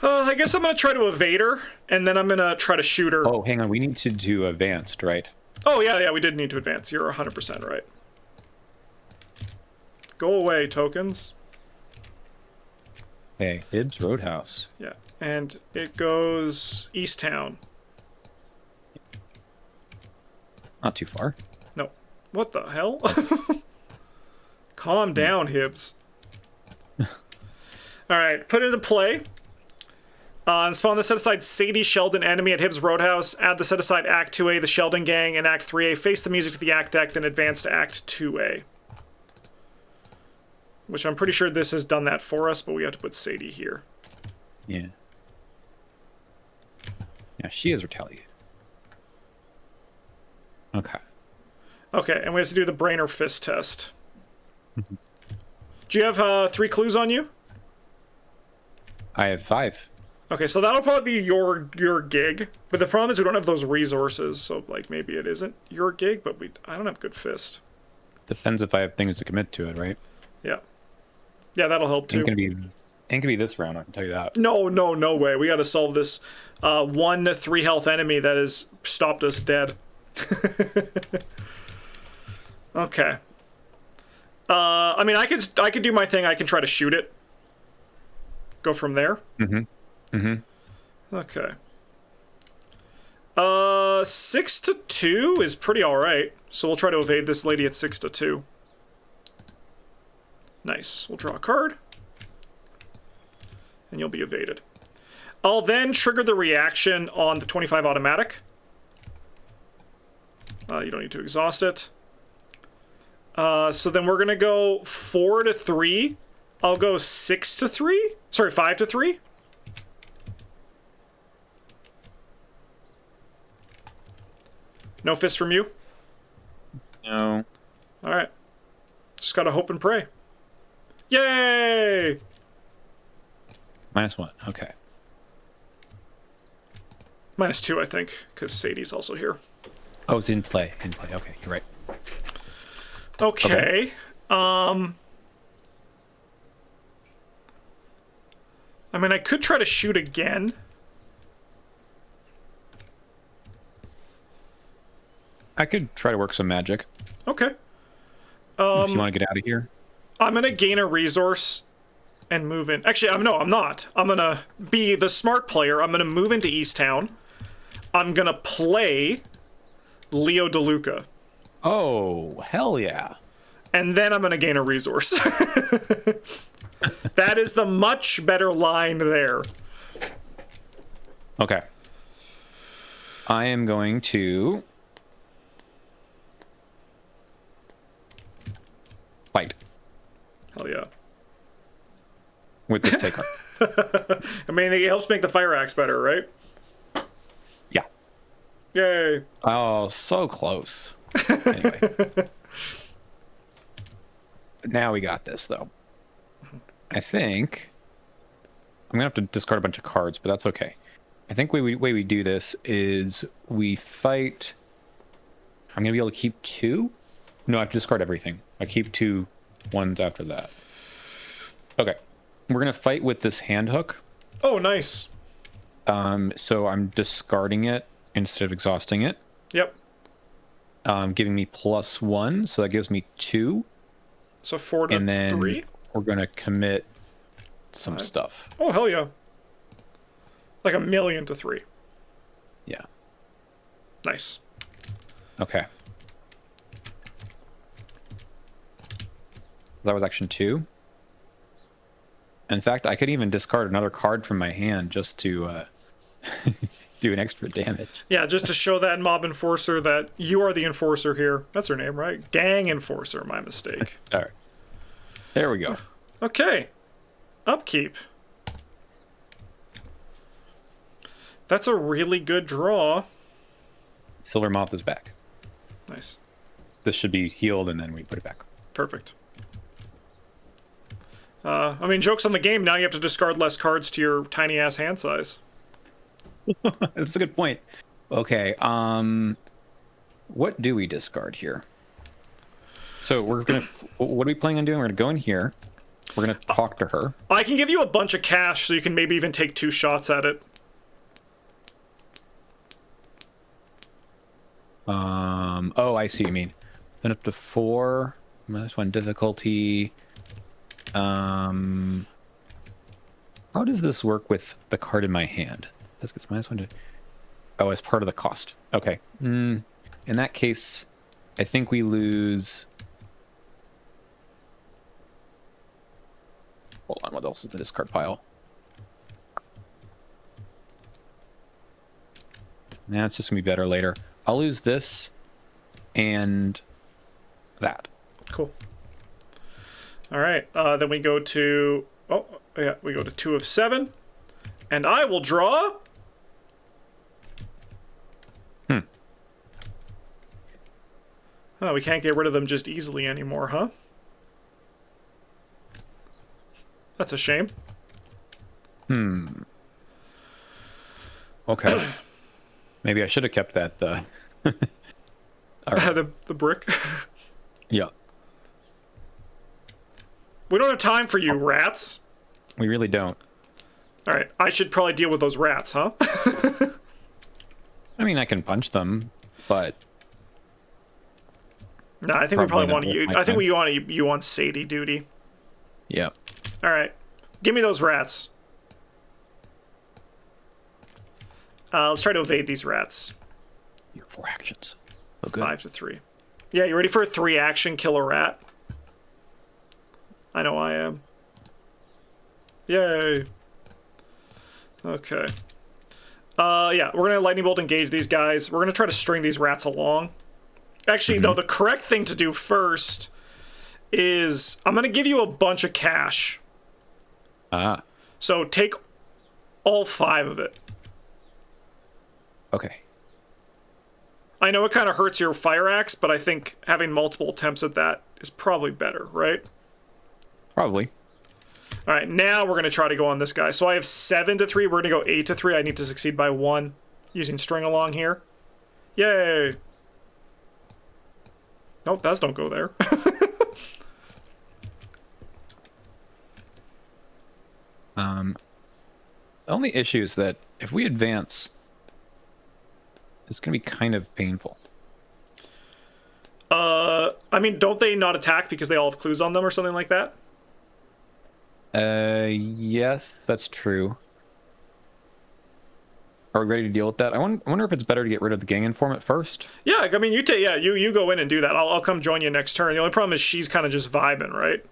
[SPEAKER 1] I guess I'm going to try to evade her, and then I'm going to try to shoot her.
[SPEAKER 2] Oh, hang on. We need to do advanced, right?
[SPEAKER 1] Oh, yeah, we did need to advance. You're 100% right. Go away, tokens.
[SPEAKER 2] Hey, Hibbs Roadhouse.
[SPEAKER 1] Yeah, and it goes East Town.
[SPEAKER 2] Not too far.
[SPEAKER 1] No. What the hell? Calm down, Hibbs. Alright, put it into play. And spawn the set-aside Sadie Sheldon enemy at Hibbs Roadhouse. Add the set-aside Act 2A, the Sheldon Gang, and Act 3A. Face the music to the Act deck, then advance to Act 2A. Which I'm pretty sure this has done that for us, but we have to put Sadie here.
[SPEAKER 2] Yeah. Yeah, she has retaliated. Okay.
[SPEAKER 1] Okay, and we have to do the brain or fist test. Do you have 3 clues on you?
[SPEAKER 2] I have 5.
[SPEAKER 1] Okay, so that'll probably be your gig. But the problem is we don't have those resources, so like maybe it isn't your gig, but I don't have good fist.
[SPEAKER 2] Depends if I have things to commit to it, right?
[SPEAKER 1] Yeah. Yeah, that'll help too.
[SPEAKER 2] Ain't gonna be this round, I can tell you that.
[SPEAKER 1] No way. We gotta solve this 1 3 health enemy that has stopped us dead. Okay. I mean, I could do my thing. I can try to shoot it. Go from there. Okay. 6 to 2 is pretty all right. So we'll try to evade this lady at 6 to 2. Nice. We'll draw a card. And you'll be evaded. I'll then trigger the reaction on the 25 automatic. You don't need to exhaust it. So then we're going to go 4 to 3. I'll go 6 to 3. Sorry, 5 to 3. No fist from you?
[SPEAKER 2] No.
[SPEAKER 1] Alright. Just gotta hope and pray. Yay!
[SPEAKER 2] -1. Okay.
[SPEAKER 1] -2, I think, because Sadie's also here.
[SPEAKER 2] Oh, it's in play. In play. Okay, you're right.
[SPEAKER 1] Okay. I mean, I could try to shoot again.
[SPEAKER 2] I could try to work some magic.
[SPEAKER 1] Okay.
[SPEAKER 2] If you want to get out of here.
[SPEAKER 1] I'm gonna gain a resource and move in. Actually, I'm not. I'm gonna be the smart player. I'm gonna move into East Town. I'm gonna play Leo DeLuca.
[SPEAKER 2] Oh, hell yeah.
[SPEAKER 1] And then I'm gonna gain a resource. That is the much better line there.
[SPEAKER 2] Okay. I am going to fight
[SPEAKER 1] Hell yeah.
[SPEAKER 2] with this take card.
[SPEAKER 1] I mean, it helps make the fire axe better, right? Yay.
[SPEAKER 2] Oh, so close. Anyway. Now we got this, though. I think I'm gonna have to discard a bunch of cards, but that's okay. I think way we do this is we fight. I'm gonna be able to keep 2. No, I have to discard everything. I keep 2 ones after that. Okay, we're gonna fight with this hand hook.
[SPEAKER 1] Oh, nice.
[SPEAKER 2] So I'm discarding it instead of exhausting it.
[SPEAKER 1] Yep.
[SPEAKER 2] Giving me +1, so that gives me 2.
[SPEAKER 1] So 4 to
[SPEAKER 2] and then
[SPEAKER 1] 3?
[SPEAKER 2] We're gonna commit some stuff.
[SPEAKER 1] Oh, hell yeah. Like 1,000,000 to 3.
[SPEAKER 2] Yeah.
[SPEAKER 1] Nice.
[SPEAKER 2] Okay. That was action 2. In fact, I could even discard another card from my hand just to do an extra damage.
[SPEAKER 1] Yeah, just to show that mob enforcer that you are the enforcer here. That's her name, right? Gang enforcer, my mistake.
[SPEAKER 2] All right. There we go.
[SPEAKER 1] Okay. Upkeep. That's a really good draw.
[SPEAKER 2] Silver Moth is back.
[SPEAKER 1] Nice.
[SPEAKER 2] This should be healed, and then we put it back.
[SPEAKER 1] Perfect. I mean, joke's on the game. Now you have to discard less cards to your tiny-ass hand size.
[SPEAKER 2] That's a good point. Okay, what do we discard here? So we're gonna, what are we planning on doing? We're gonna go in here. We're gonna talk to her.
[SPEAKER 1] I can give you a bunch of cash so you can maybe even take 2 shots at it.
[SPEAKER 2] Oh, I see. You mean then up to 4 -1 difficulty. How does this work with the card in my hand? This gets -1 to. Oh, as part of the cost. Okay. In that case, I think we lose. Hold on. What else is in the discard pile? Nah, it's just gonna be better later. I'll lose this and that.
[SPEAKER 1] Cool. All right. Then we go to... Oh, yeah. We go to 2 of 7. And I will draw... Oh, we can't get rid of them just easily anymore, huh? That's a shame.
[SPEAKER 2] Okay. Maybe I should have kept that.
[SPEAKER 1] Right. the brick.
[SPEAKER 2] Yeah.
[SPEAKER 1] We don't have time for you, rats.
[SPEAKER 2] We really don't.
[SPEAKER 1] All right. I should probably deal with those rats, huh?
[SPEAKER 2] I mean, I can punch them, but
[SPEAKER 1] No, I think we probably want you. I think
[SPEAKER 2] time.
[SPEAKER 1] we want you on Sadie duty.
[SPEAKER 2] yeah.
[SPEAKER 1] All right. Give me those rats. Let's try to evade these rats.
[SPEAKER 2] Your 4 actions. Oh, good.
[SPEAKER 1] 5 to 3. Yeah, you ready for a 3-action kill a rat? I know I am. Yay. Okay. Yeah, we're gonna lightning bolt engage these guys. We're gonna try to string these rats along. Actually, no, the correct thing to do first is I'm gonna give you a bunch of cash.
[SPEAKER 2] Ah.
[SPEAKER 1] So take all 5 of it.
[SPEAKER 2] Okay.
[SPEAKER 1] I know it kind of hurts your fire axe, but I think having multiple attempts at that is probably better, right?
[SPEAKER 2] Probably.
[SPEAKER 1] All right, now we're going to try to go on this guy. So I have 7 to 3. We're going to go 8 to 3. I need to succeed by 1 using string along here. Yay. Nope, those don't go there.
[SPEAKER 2] The only issue is that if we advance, it's going to be kind of painful.
[SPEAKER 1] I mean, don't they not attack because they all have clues on them or something like that?
[SPEAKER 2] Yes, that's true. Are we ready to deal with that? I wonder if it's better to get rid of the gang informant first.
[SPEAKER 1] Yeah, I mean, you go in and do that. I'll come join you next turn. The only problem is she's kind of just vibing, right?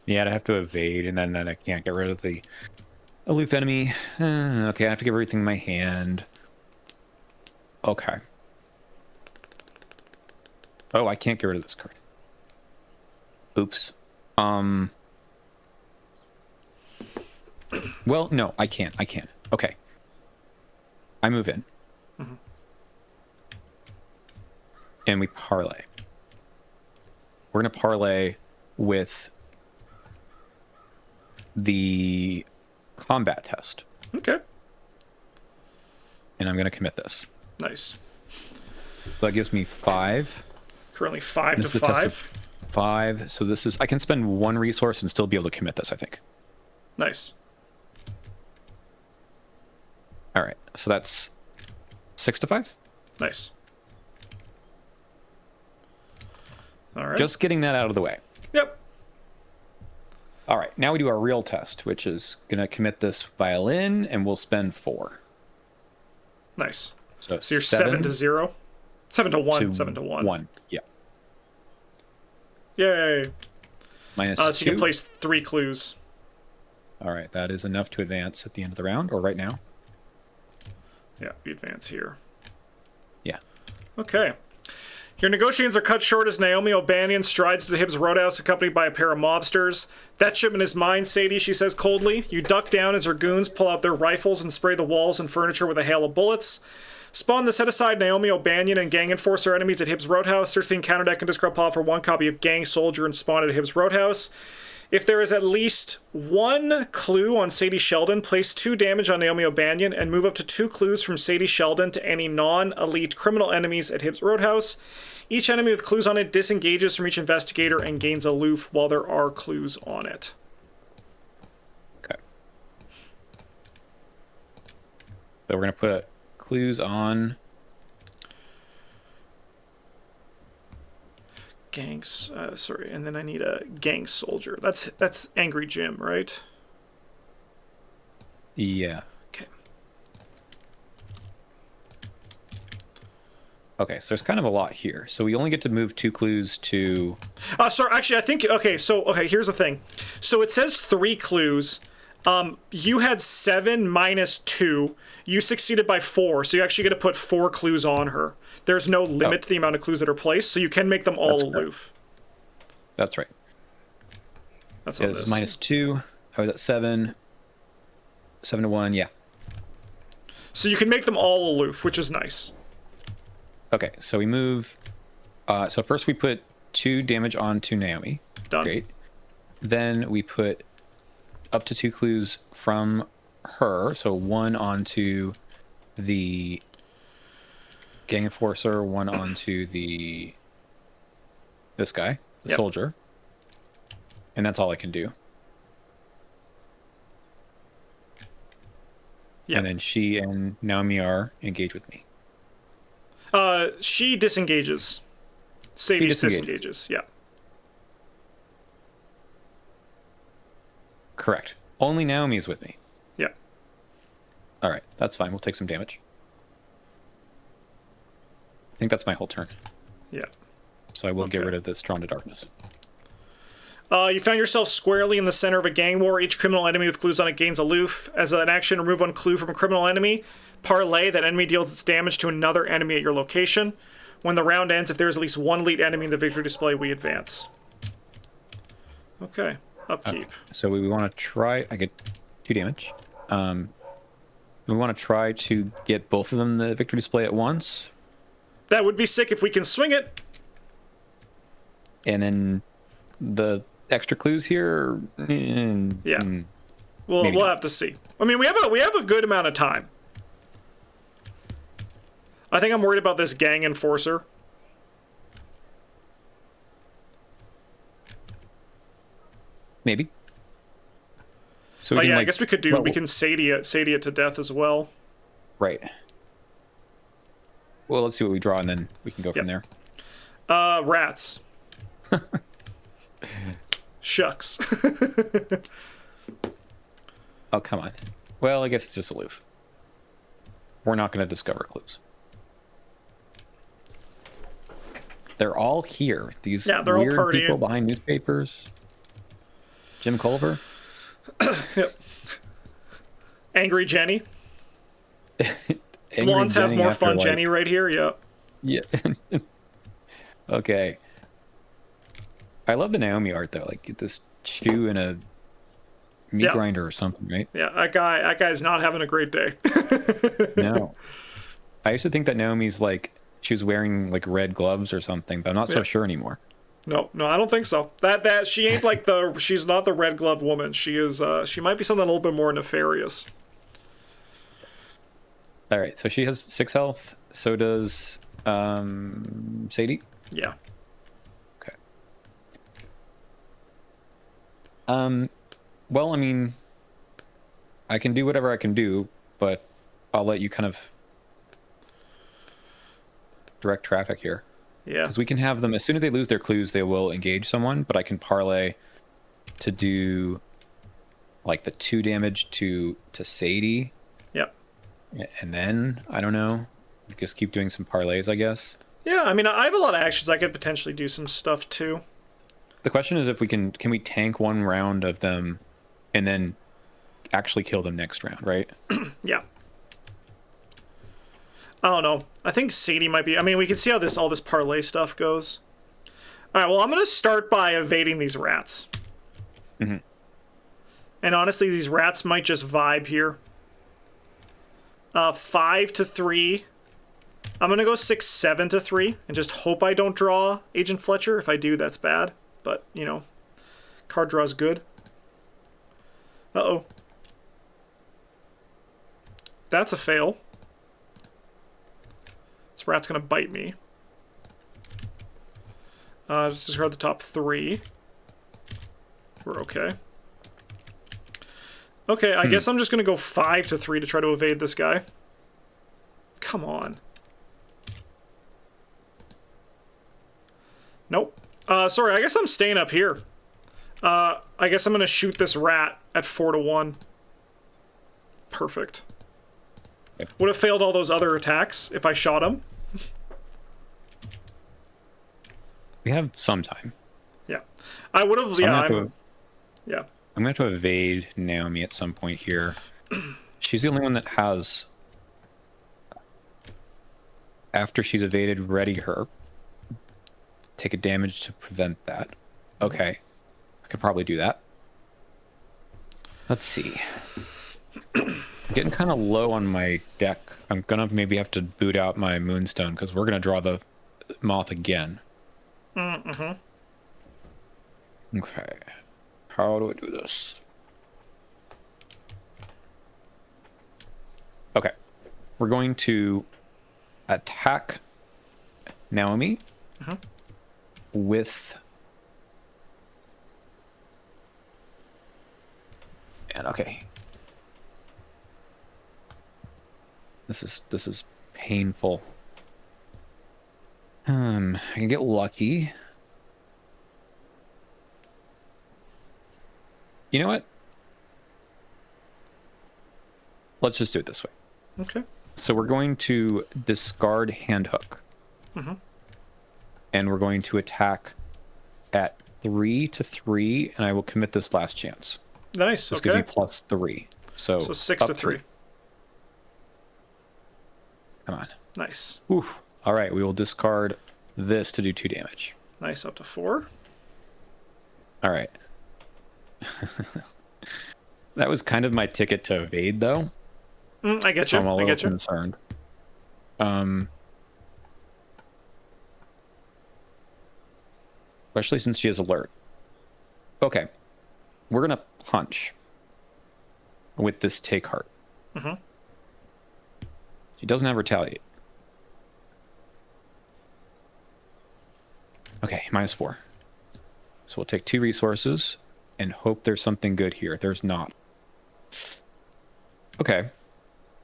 [SPEAKER 2] Yeah, I have to evade, and then I can't get rid of the aloof enemy. Okay, I have to give everything in my hand. Okay. Oh, I can't get rid of this card. Oops. Well, no, I can't. Okay. I move in. and we parlay. We're going to parlay with the combat test.
[SPEAKER 1] Okay.
[SPEAKER 2] And I'm going to commit this.
[SPEAKER 1] Nice.
[SPEAKER 2] So that gives me 5.
[SPEAKER 1] Currently 5
[SPEAKER 2] This
[SPEAKER 1] to
[SPEAKER 2] is a test
[SPEAKER 1] 5.
[SPEAKER 2] of 5. So this is, I can spend 1 resource and still be able to commit this, I think.
[SPEAKER 1] Nice.
[SPEAKER 2] All right. So that's 6 to 5.
[SPEAKER 1] Nice. All right.
[SPEAKER 2] Just getting that out of the way.
[SPEAKER 1] Yep.
[SPEAKER 2] All right. Now we do our real test, which is going to commit this violin, and we'll spend 4.
[SPEAKER 1] Nice.
[SPEAKER 2] So
[SPEAKER 1] you're 7 to 0? 7 to 1. 7 to 1.
[SPEAKER 2] 1. Yeah.
[SPEAKER 1] Yay.
[SPEAKER 2] Minus
[SPEAKER 1] so
[SPEAKER 2] 2.
[SPEAKER 1] you can place 3 clues.
[SPEAKER 2] All right. That is enough to advance at the end of the round, or right now.
[SPEAKER 1] Yeah, we advance here.
[SPEAKER 2] Yeah.
[SPEAKER 1] Okay. Your negotiations are cut short as Naomi O'Banion strides to the Hibbs Roadhouse accompanied by a pair of mobsters. That shipment is mine, Sadie, she says coldly. You duck down as her goons pull out their rifles and spray the walls and furniture with a hail of bullets. Spawn the set-aside Naomi O'Banion and gang enforcer enemies at Hibbs Roadhouse. Search the encounter deck and discard pile for 1 copy of Gang Soldier and spawn at Hibbs Roadhouse. If there is at least 1 clue on Sadie Sheldon, place 2 damage on Naomi O'Banion and move up to 2 clues from Sadie Sheldon to any non-elite criminal enemies at Hibbs Roadhouse. Each enemy with clues on it disengages from each investigator and gains aloof while there are clues on it.
[SPEAKER 2] Okay. So we're going to put clues on
[SPEAKER 1] Gangs, sorry, and then I need a gang soldier. That's Angry Jim, right?
[SPEAKER 2] Yeah.
[SPEAKER 1] Okay.
[SPEAKER 2] Okay, so there's kind of a lot here. So we only get to move 2 clues to...
[SPEAKER 1] Sorry, actually, I think... Okay, here's the thing. So it says 3 clues. You had 7 minus 2. You succeeded by 4, so you actually get to put 4 clues on her. There's no limit to the amount of clues that are placed, so you can make them all aloof.
[SPEAKER 2] That's right.
[SPEAKER 1] That's all
[SPEAKER 2] this. Minus 2. I was at 7. 7 to 1, yeah.
[SPEAKER 1] So you can make them all aloof, which is nice.
[SPEAKER 2] Okay, so we move... so first we put 2 damage onto Naomi.
[SPEAKER 1] Done.
[SPEAKER 2] Great. Then we put up to 2 clues from her. So 1 onto the gang enforcer, 1 onto this guy, the soldier. And that's all I can do. Yep. And then she and Naomi are engaged with me.
[SPEAKER 1] She disengages. Sadie disengages. Yeah.
[SPEAKER 2] Correct. Only Naomi is with me.
[SPEAKER 1] Yeah.
[SPEAKER 2] All right, that's fine. We'll take some damage. I think that's my whole turn.
[SPEAKER 1] Yeah.
[SPEAKER 2] So I will get rid of this Drawn to Darkness.
[SPEAKER 1] You found yourself squarely in the center of a gang war. Each criminal enemy with clues on it gains aloof. As an action, remove 1 clue from a criminal enemy. Parlay, that enemy deals its damage to another enemy at your location. When the round ends, if there is at least 1 elite enemy in the victory display, we advance. Okay. Upkeep.
[SPEAKER 2] So we want to try... I get 2 damage. We want to try to get both of them in the victory display at once.
[SPEAKER 1] That would be sick if we can swing it.
[SPEAKER 2] And then the extra clues here...
[SPEAKER 1] yeah. We'll have to see. I mean, we have a good amount of time. I think I'm worried about this gang enforcer.
[SPEAKER 2] Maybe. So
[SPEAKER 1] yeah, I guess we could do... we can Sadie it to death as well.
[SPEAKER 2] Right. Well, let's see what we draw, and then we can go from there.
[SPEAKER 1] Rats. Shucks.
[SPEAKER 2] Oh, come on. Well, I guess it's just aloof. We're not going to discover clues. They're all here. These
[SPEAKER 1] they're
[SPEAKER 2] weird
[SPEAKER 1] all
[SPEAKER 2] people behind newspapers. Jim Culver.
[SPEAKER 1] Yep. Angry Jenny.
[SPEAKER 2] Angry
[SPEAKER 1] Blondes
[SPEAKER 2] Jenny
[SPEAKER 1] have more fun,
[SPEAKER 2] like...
[SPEAKER 1] Jenny, right here. Yeah.
[SPEAKER 2] Yeah. Okay. I love the Naomi art though. Like get this chew in a meat grinder or something, right?
[SPEAKER 1] Yeah, that guy's not having a great day.
[SPEAKER 2] No. I used to think that Naomi's like she was wearing like red gloves or something, but I'm not so
[SPEAKER 1] Yeah.
[SPEAKER 2] sure anymore.
[SPEAKER 1] No, I don't think so. That she ain't like she's not the red glove woman. She is she might be something a little bit more nefarious.
[SPEAKER 2] All right, so she has 6 health. So does Sadie.
[SPEAKER 1] Yeah.
[SPEAKER 2] Okay. Well, I mean, I can do whatever I can do, but I'll let you kind of direct traffic here.
[SPEAKER 1] Yeah.
[SPEAKER 2] Because we can have them, as soon as they lose their clues, they will engage someone, but I can parlay to do like the 2 damage to Sadie.
[SPEAKER 1] Yep.
[SPEAKER 2] And then, I don't know, just keep doing some parlays, I guess.
[SPEAKER 1] Yeah, I mean, I have a lot of actions. I could potentially do some stuff too.
[SPEAKER 2] The question is if we can we tank 1 round of them and then actually kill them next round, right?
[SPEAKER 1] Yeah. I don't know. I think Sadie might be. I mean, we can see how all this parlay stuff goes. All right. Well, I'm gonna start by evading these rats.
[SPEAKER 2] Mm-hmm.
[SPEAKER 1] And honestly, these rats might just vibe here. 5 to 3. I'm gonna go 6, 7 to 3, and just hope I don't draw Agent Fletcher. If I do, that's bad. But you know, card draw is good. Uh-oh. That's a fail. This rat's gonna bite me. Just discard the top 3. We're okay. Okay, I guess I'm just gonna go 5 to 3 to try to evade this guy. Come on. Nope. Sorry, I guess I'm staying up here. I guess I'm gonna shoot this rat at 4 to 1. Perfect. Would have failed all those other attacks if I shot him.
[SPEAKER 2] We have some time.
[SPEAKER 1] Yeah. I would have,
[SPEAKER 2] So
[SPEAKER 1] yeah,
[SPEAKER 2] yeah. I'm going to have to evade Naomi at some point here. She's the only one that has... After she's evaded, ready her. Take a damage to prevent that. Okay. I could probably do that. Let's see. I'm getting kind of low on my deck. I'm going to maybe have to boot out my Moonstone, because we're going to draw the Moth again.
[SPEAKER 1] Mm-hmm.
[SPEAKER 2] Okay. How do I do this? Okay. We're going to attack Naomi with... And okay. This is painful. I can get lucky. You know what? Let's just do it this way.
[SPEAKER 1] Okay.
[SPEAKER 2] So we're going to discard Handhook. And we're going to attack at 3 to 3, and I will commit this last chance.
[SPEAKER 1] Nice,
[SPEAKER 2] This
[SPEAKER 1] okay.
[SPEAKER 2] gives me plus 3. So
[SPEAKER 1] 6 to 3.
[SPEAKER 2] Come on.
[SPEAKER 1] Nice.
[SPEAKER 2] Oof. All right, we will discard this to do 2 damage.
[SPEAKER 1] Nice, up to 4.
[SPEAKER 2] All right. That was kind of my ticket to evade, though.
[SPEAKER 1] I get you.
[SPEAKER 2] I'm a
[SPEAKER 1] I
[SPEAKER 2] little
[SPEAKER 1] get you.
[SPEAKER 2] concerned. Especially since she has alert. Okay. We're going to punch with this take heart. She doesn't have retaliate. Okay, -4. So we'll take 2 resources and hope there's something good here. There's not. Okay.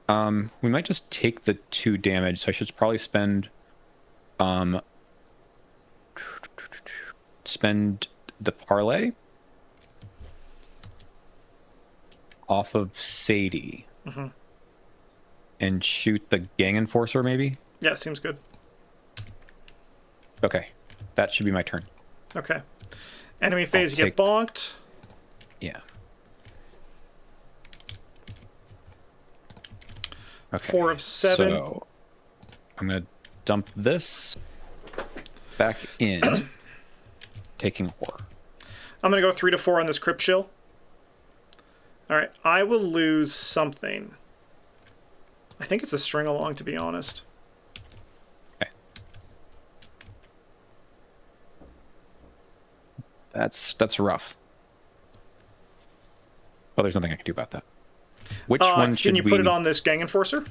[SPEAKER 2] We might just take the 2 damage, so I should probably spend the parlay off of Sadie and shoot the gang enforcer, maybe?
[SPEAKER 1] Yeah, seems good.
[SPEAKER 2] Okay, that should be my turn.
[SPEAKER 1] Okay. Enemy phase, you get bonked.
[SPEAKER 2] Yeah. Okay.
[SPEAKER 1] 4 of 7.
[SPEAKER 2] So I'm gonna dump this back in, taking horror.
[SPEAKER 1] I'm gonna go 3 to 4 on this Crypt Chill. Alright, I will lose something. I think it's a string along, to be honest.
[SPEAKER 2] Okay. That's rough. Oh, there's nothing I can do about that. Which one should we...
[SPEAKER 1] Can you put it on this gang enforcer?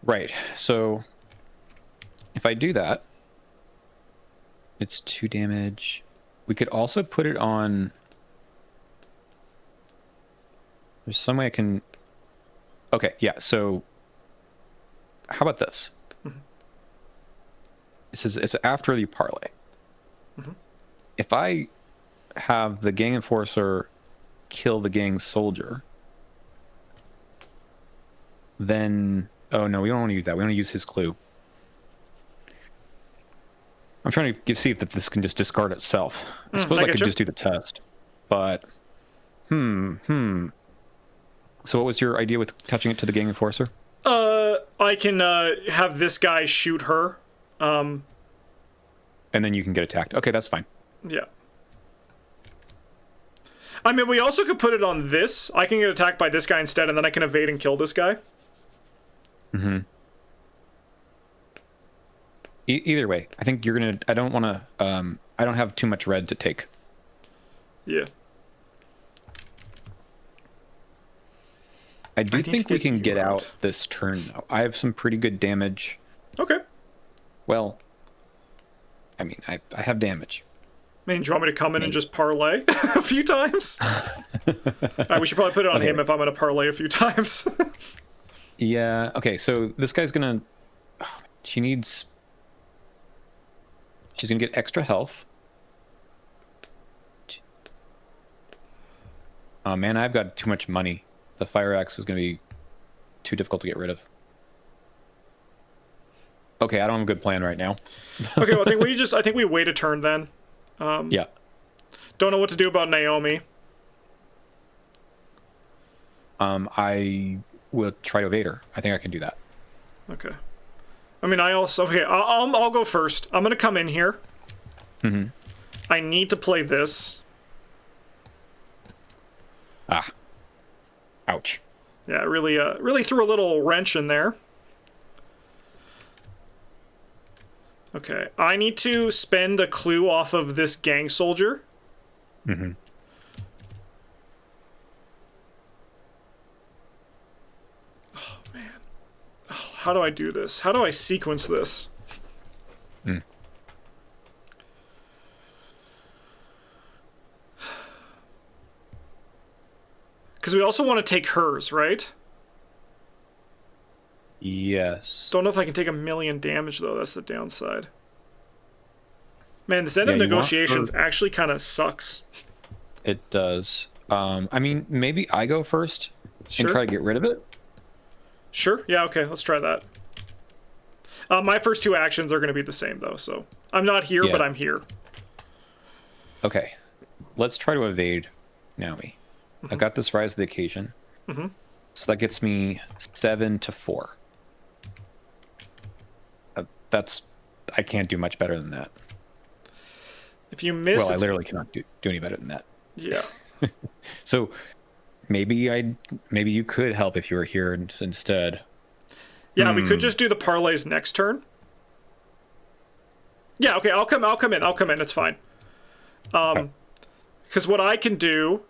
[SPEAKER 2] Right. So if I do that, it's 2 damage. We could also put it on... There's some way I can... Okay, yeah, so how about this?
[SPEAKER 1] Mm-hmm.
[SPEAKER 2] It says it's after the parlay.
[SPEAKER 1] Mm-hmm.
[SPEAKER 2] If I have the gang enforcer kill the gang soldier, then... Oh, no, we don't want to use that. We want to use his clue. I'm trying to see if this can just discard itself. I suppose I could just do the test. But, So what was your idea with touching it to the gang enforcer?
[SPEAKER 1] I can have this guy shoot her.
[SPEAKER 2] And then you can get attacked. Okay, that's fine.
[SPEAKER 1] Yeah. I mean, we also could put it on this. I can get attacked by this guy instead, and then I can evade and kill this guy.
[SPEAKER 2] Mm-hmm. Either way, I think you're gonna... I don't want to... I don't have too much red to take.
[SPEAKER 1] Yeah.
[SPEAKER 2] I think we can get out this turn, though. I have some pretty good damage.
[SPEAKER 1] Okay.
[SPEAKER 2] Well, I mean, I have damage.
[SPEAKER 1] I mean, do you want me to come in and just parlay a few times? Right, we should probably put it on him if I'm going to parlay a few times.
[SPEAKER 2] Yeah, okay, so this guy's going to... She needs... She's going to get extra health. Oh, man, I've got too much money. The fire axe is going to be too difficult to get rid of. Okay, I don't have a good plan right now.
[SPEAKER 1] Okay, well, I think we wait a turn then.
[SPEAKER 2] Yeah.
[SPEAKER 1] Don't know what to do about Naomi.
[SPEAKER 2] I will try to evade her. I think I can do that.
[SPEAKER 1] Okay. I mean, I'll go first. I'm gonna come in here.
[SPEAKER 2] Mm-hmm.
[SPEAKER 1] I need to play this.
[SPEAKER 2] Ah. Ouch.
[SPEAKER 1] Yeah, really threw a little wrench in there. Okay, I need to spend a clue off of this gang soldier.
[SPEAKER 2] Mm-hmm.
[SPEAKER 1] Oh, man. Oh, how do I do this? How do I sequence this?
[SPEAKER 2] Mm.
[SPEAKER 1] Because we also want to take hers, right?
[SPEAKER 2] Yes.
[SPEAKER 1] Don't know if I can take 1,000,000 damage, though. That's the downside. Man, this end of negotiations actually kind of sucks.
[SPEAKER 2] It does. I mean, maybe I go first and try to get rid of it?
[SPEAKER 1] Sure. Yeah, okay. Let's try that. My first 2 actions are going to be the same, though. So I'm not here, but I'm here.
[SPEAKER 2] Okay. Let's try to evade Naomi. Mm-hmm. I've got this rise to the occasion.
[SPEAKER 1] Mm-hmm.
[SPEAKER 2] So that gets me 7 to 4. I can't do much better than that.
[SPEAKER 1] If you miss...
[SPEAKER 2] Well, I literally cannot do any better than that.
[SPEAKER 1] Yeah.
[SPEAKER 2] So maybe you could help if you were here instead.
[SPEAKER 1] Yeah, we could just do the parlays next turn. Yeah, okay, I'll come in. It's fine. Because what I can do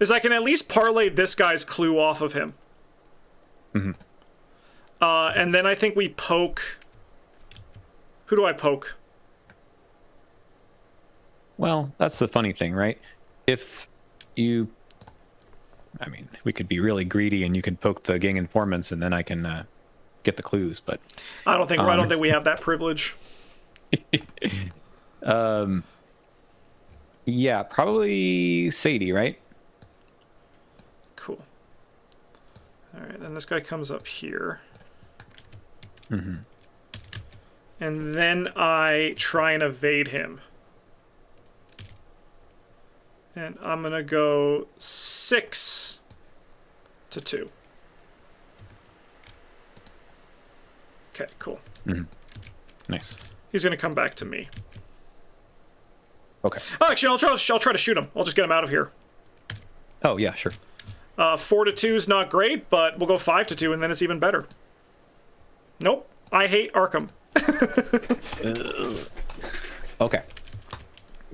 [SPEAKER 1] is I can at least parlay this guy's clue off of him.
[SPEAKER 2] Mm-hmm.
[SPEAKER 1] And then I think we poke... Who do I poke?
[SPEAKER 2] Well, that's the funny thing, right? If you... I mean, we could be really greedy and you could poke the gang informants and then I can get the clues, but...
[SPEAKER 1] I don't think we have that privilege.
[SPEAKER 2] Yeah, probably Sadie, right?
[SPEAKER 1] Cool. Alright, then this guy comes up here.
[SPEAKER 2] Mm-hmm.
[SPEAKER 1] And then I try and evade him. And I'm going to go 6 to 2. Okay, cool.
[SPEAKER 2] Mm-hmm. Nice.
[SPEAKER 1] He's going to come back to me.
[SPEAKER 2] Okay.
[SPEAKER 1] Oh, actually, I'll try to shoot him. I'll just get him out of here.
[SPEAKER 2] Oh, yeah, sure.
[SPEAKER 1] 4-2 is not great, but we'll go 5-2, and then it's even better. Nope. I hate Arkham.
[SPEAKER 2] Okay.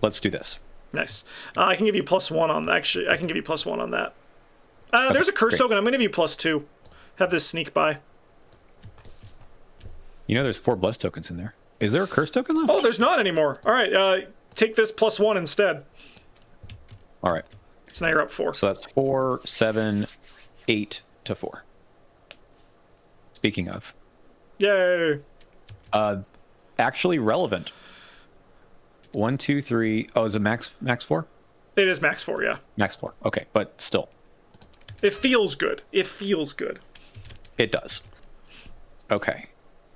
[SPEAKER 2] Let's do this.
[SPEAKER 1] Nice. I can give you +1 on that. Actually, I can give you +1 on that. There's a curse token. I'm going to give you +2. Have this sneak by.
[SPEAKER 2] You know there's 4 bless tokens in there. Is there a curse token left?
[SPEAKER 1] Oh, there's not anymore. All right. Take this +1 instead.
[SPEAKER 2] All right.
[SPEAKER 1] So now you're up 4.
[SPEAKER 2] So that's 4, 7, 8 to 4. Speaking of.
[SPEAKER 1] Yay.
[SPEAKER 2] Actually relevant. 1, 2, 3. Oh, is it max 4?
[SPEAKER 1] It is max 4, yeah.
[SPEAKER 2] Max 4. Okay, but still.
[SPEAKER 1] It feels good. It feels good.
[SPEAKER 2] It does. Okay.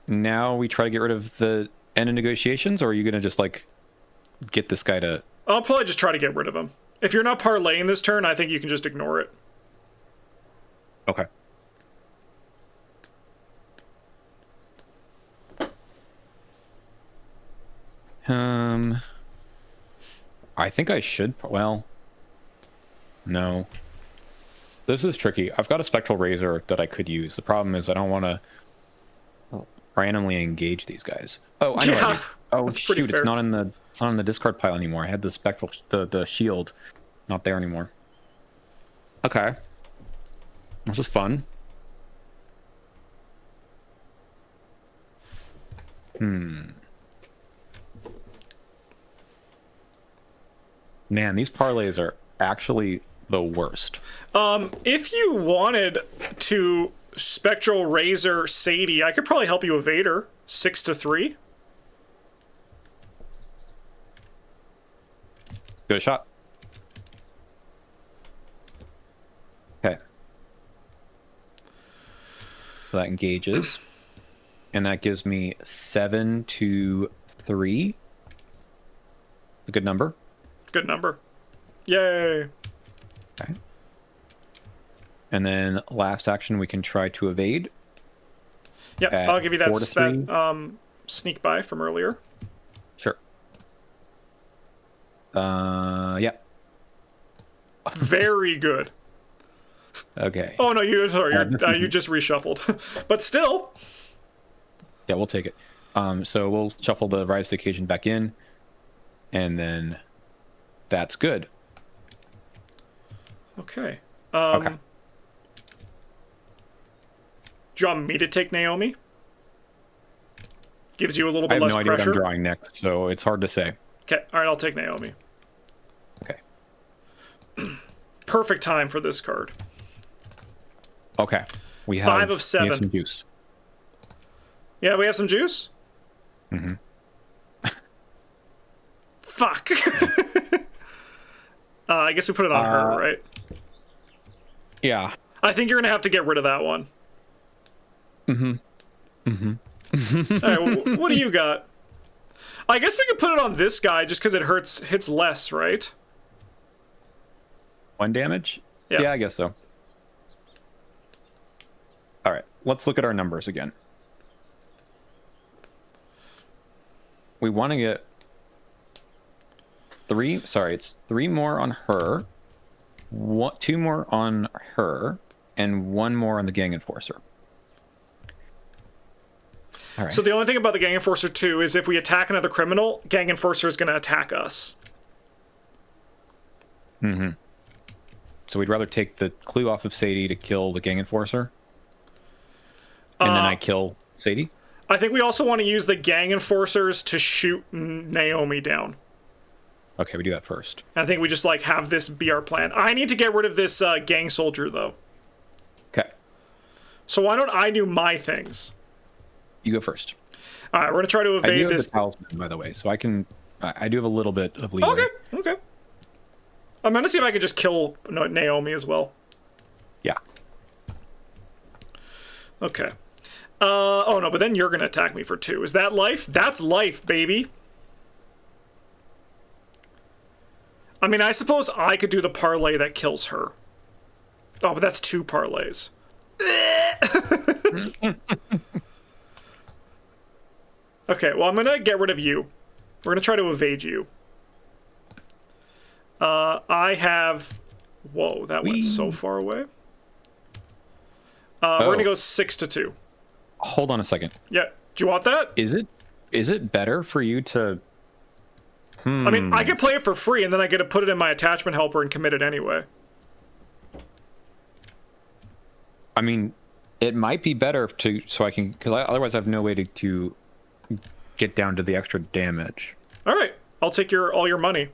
[SPEAKER 2] Now we try to get rid of the end of negotiations, or are you going to just, like, get this guy to...
[SPEAKER 1] I'll probably just try to get rid of him. If you're not parlaying this turn, I think you can just ignore it.
[SPEAKER 2] Okay. I think I should... Well... No. This is tricky. I've got a Spectral Razor that I could use. The problem is I don't want to randomly engage these guys. Oh, I know.
[SPEAKER 1] Yeah,
[SPEAKER 2] oh
[SPEAKER 1] that's pretty
[SPEAKER 2] shoot!
[SPEAKER 1] fair.
[SPEAKER 2] It's not in the discard pile anymore. I had the spectral the shield, not there anymore. Okay, this is fun. Man, these parlays are actually the worst.
[SPEAKER 1] If you wanted to Spectral Razor Sadie, I could probably help you evade her. 6-3.
[SPEAKER 2] Good shot. Okay. So that engages. And that gives me 7 to 3. A good number.
[SPEAKER 1] Good number. Yay.
[SPEAKER 2] Okay. And then last action, we can try to evade.
[SPEAKER 1] Yep,
[SPEAKER 2] At
[SPEAKER 1] I'll give you
[SPEAKER 2] 4 to 3.
[SPEAKER 1] that sneak by from earlier.
[SPEAKER 2] Sure. Yeah.
[SPEAKER 1] Very good.
[SPEAKER 2] Okay.
[SPEAKER 1] Oh no, you just reshuffled, but still.
[SPEAKER 2] Yeah, we'll take it. So we'll shuffle the Rise to the Occasion back in, and then that's good.
[SPEAKER 1] Okay.
[SPEAKER 2] Okay.
[SPEAKER 1] Do you want me to take Naomi? Gives you a little bit less
[SPEAKER 2] I have no idea
[SPEAKER 1] pressure.
[SPEAKER 2] what I'm drawing next, so it's hard to say.
[SPEAKER 1] Okay, all right, I'll take Naomi.
[SPEAKER 2] Okay.
[SPEAKER 1] Perfect time for this card.
[SPEAKER 2] Okay. We have
[SPEAKER 1] 5 of 7.
[SPEAKER 2] We have some juice.
[SPEAKER 1] Yeah, we have some juice?
[SPEAKER 2] Mm-hmm.
[SPEAKER 1] Fuck. I guess we put it on her, right?
[SPEAKER 2] Yeah.
[SPEAKER 1] I think you're going to have to get rid of that one.
[SPEAKER 2] Mm-hmm. Mm-hmm.
[SPEAKER 1] All right, what do you got? I guess we could put it on this guy just because it hits less, right?
[SPEAKER 2] 1 damage?
[SPEAKER 1] Yeah.
[SPEAKER 2] Yeah, I guess so. All right, let's look at our numbers again. We want to get 3, sorry, it's 3 more on her, 2 more on her, and 1 more on the Gang Enforcer. All right.
[SPEAKER 1] So the only thing about the Gang Enforcer 2 is if we attack another criminal, Gang Enforcer is going to attack us.
[SPEAKER 2] Mm-hmm. So we'd rather take the clue off of Sadie to kill the Gang Enforcer? And then I kill Sadie?
[SPEAKER 1] I think we also want to use the Gang Enforcers to shoot Naomi down.
[SPEAKER 2] Okay, we do that first.
[SPEAKER 1] I think we just like have this be our plan. I need to get rid of this gang soldier though.
[SPEAKER 2] Okay.
[SPEAKER 1] So why don't I do my things?
[SPEAKER 2] You go first.
[SPEAKER 1] All right, we're gonna try to
[SPEAKER 2] I do
[SPEAKER 1] evade
[SPEAKER 2] have
[SPEAKER 1] this.
[SPEAKER 2] the talisman, by the way, so I can... I do have a little bit of leeway.
[SPEAKER 1] Okay, okay. I'm gonna see if I can just kill Naomi as well.
[SPEAKER 2] Yeah.
[SPEAKER 1] Okay. Oh no, but then you're gonna attack me for 2. Is that life? That's life, baby. I mean, I suppose I could do the parlay that kills her. Oh, but that's 2 parlays. Okay, well, I'm gonna get rid of you. We're gonna try to evade you. I have... Whoa, that went so far away. We're gonna go 6-2.
[SPEAKER 2] Hold on a second.
[SPEAKER 1] Yeah. Do you want that?
[SPEAKER 2] Is it better for you to?
[SPEAKER 1] I mean, I could play it for free, and then I get to put it in my attachment helper and commit it anyway.
[SPEAKER 2] I mean, it might be better so I can, because otherwise I have no way to get down to the extra damage.
[SPEAKER 1] All right, I'll take all your money.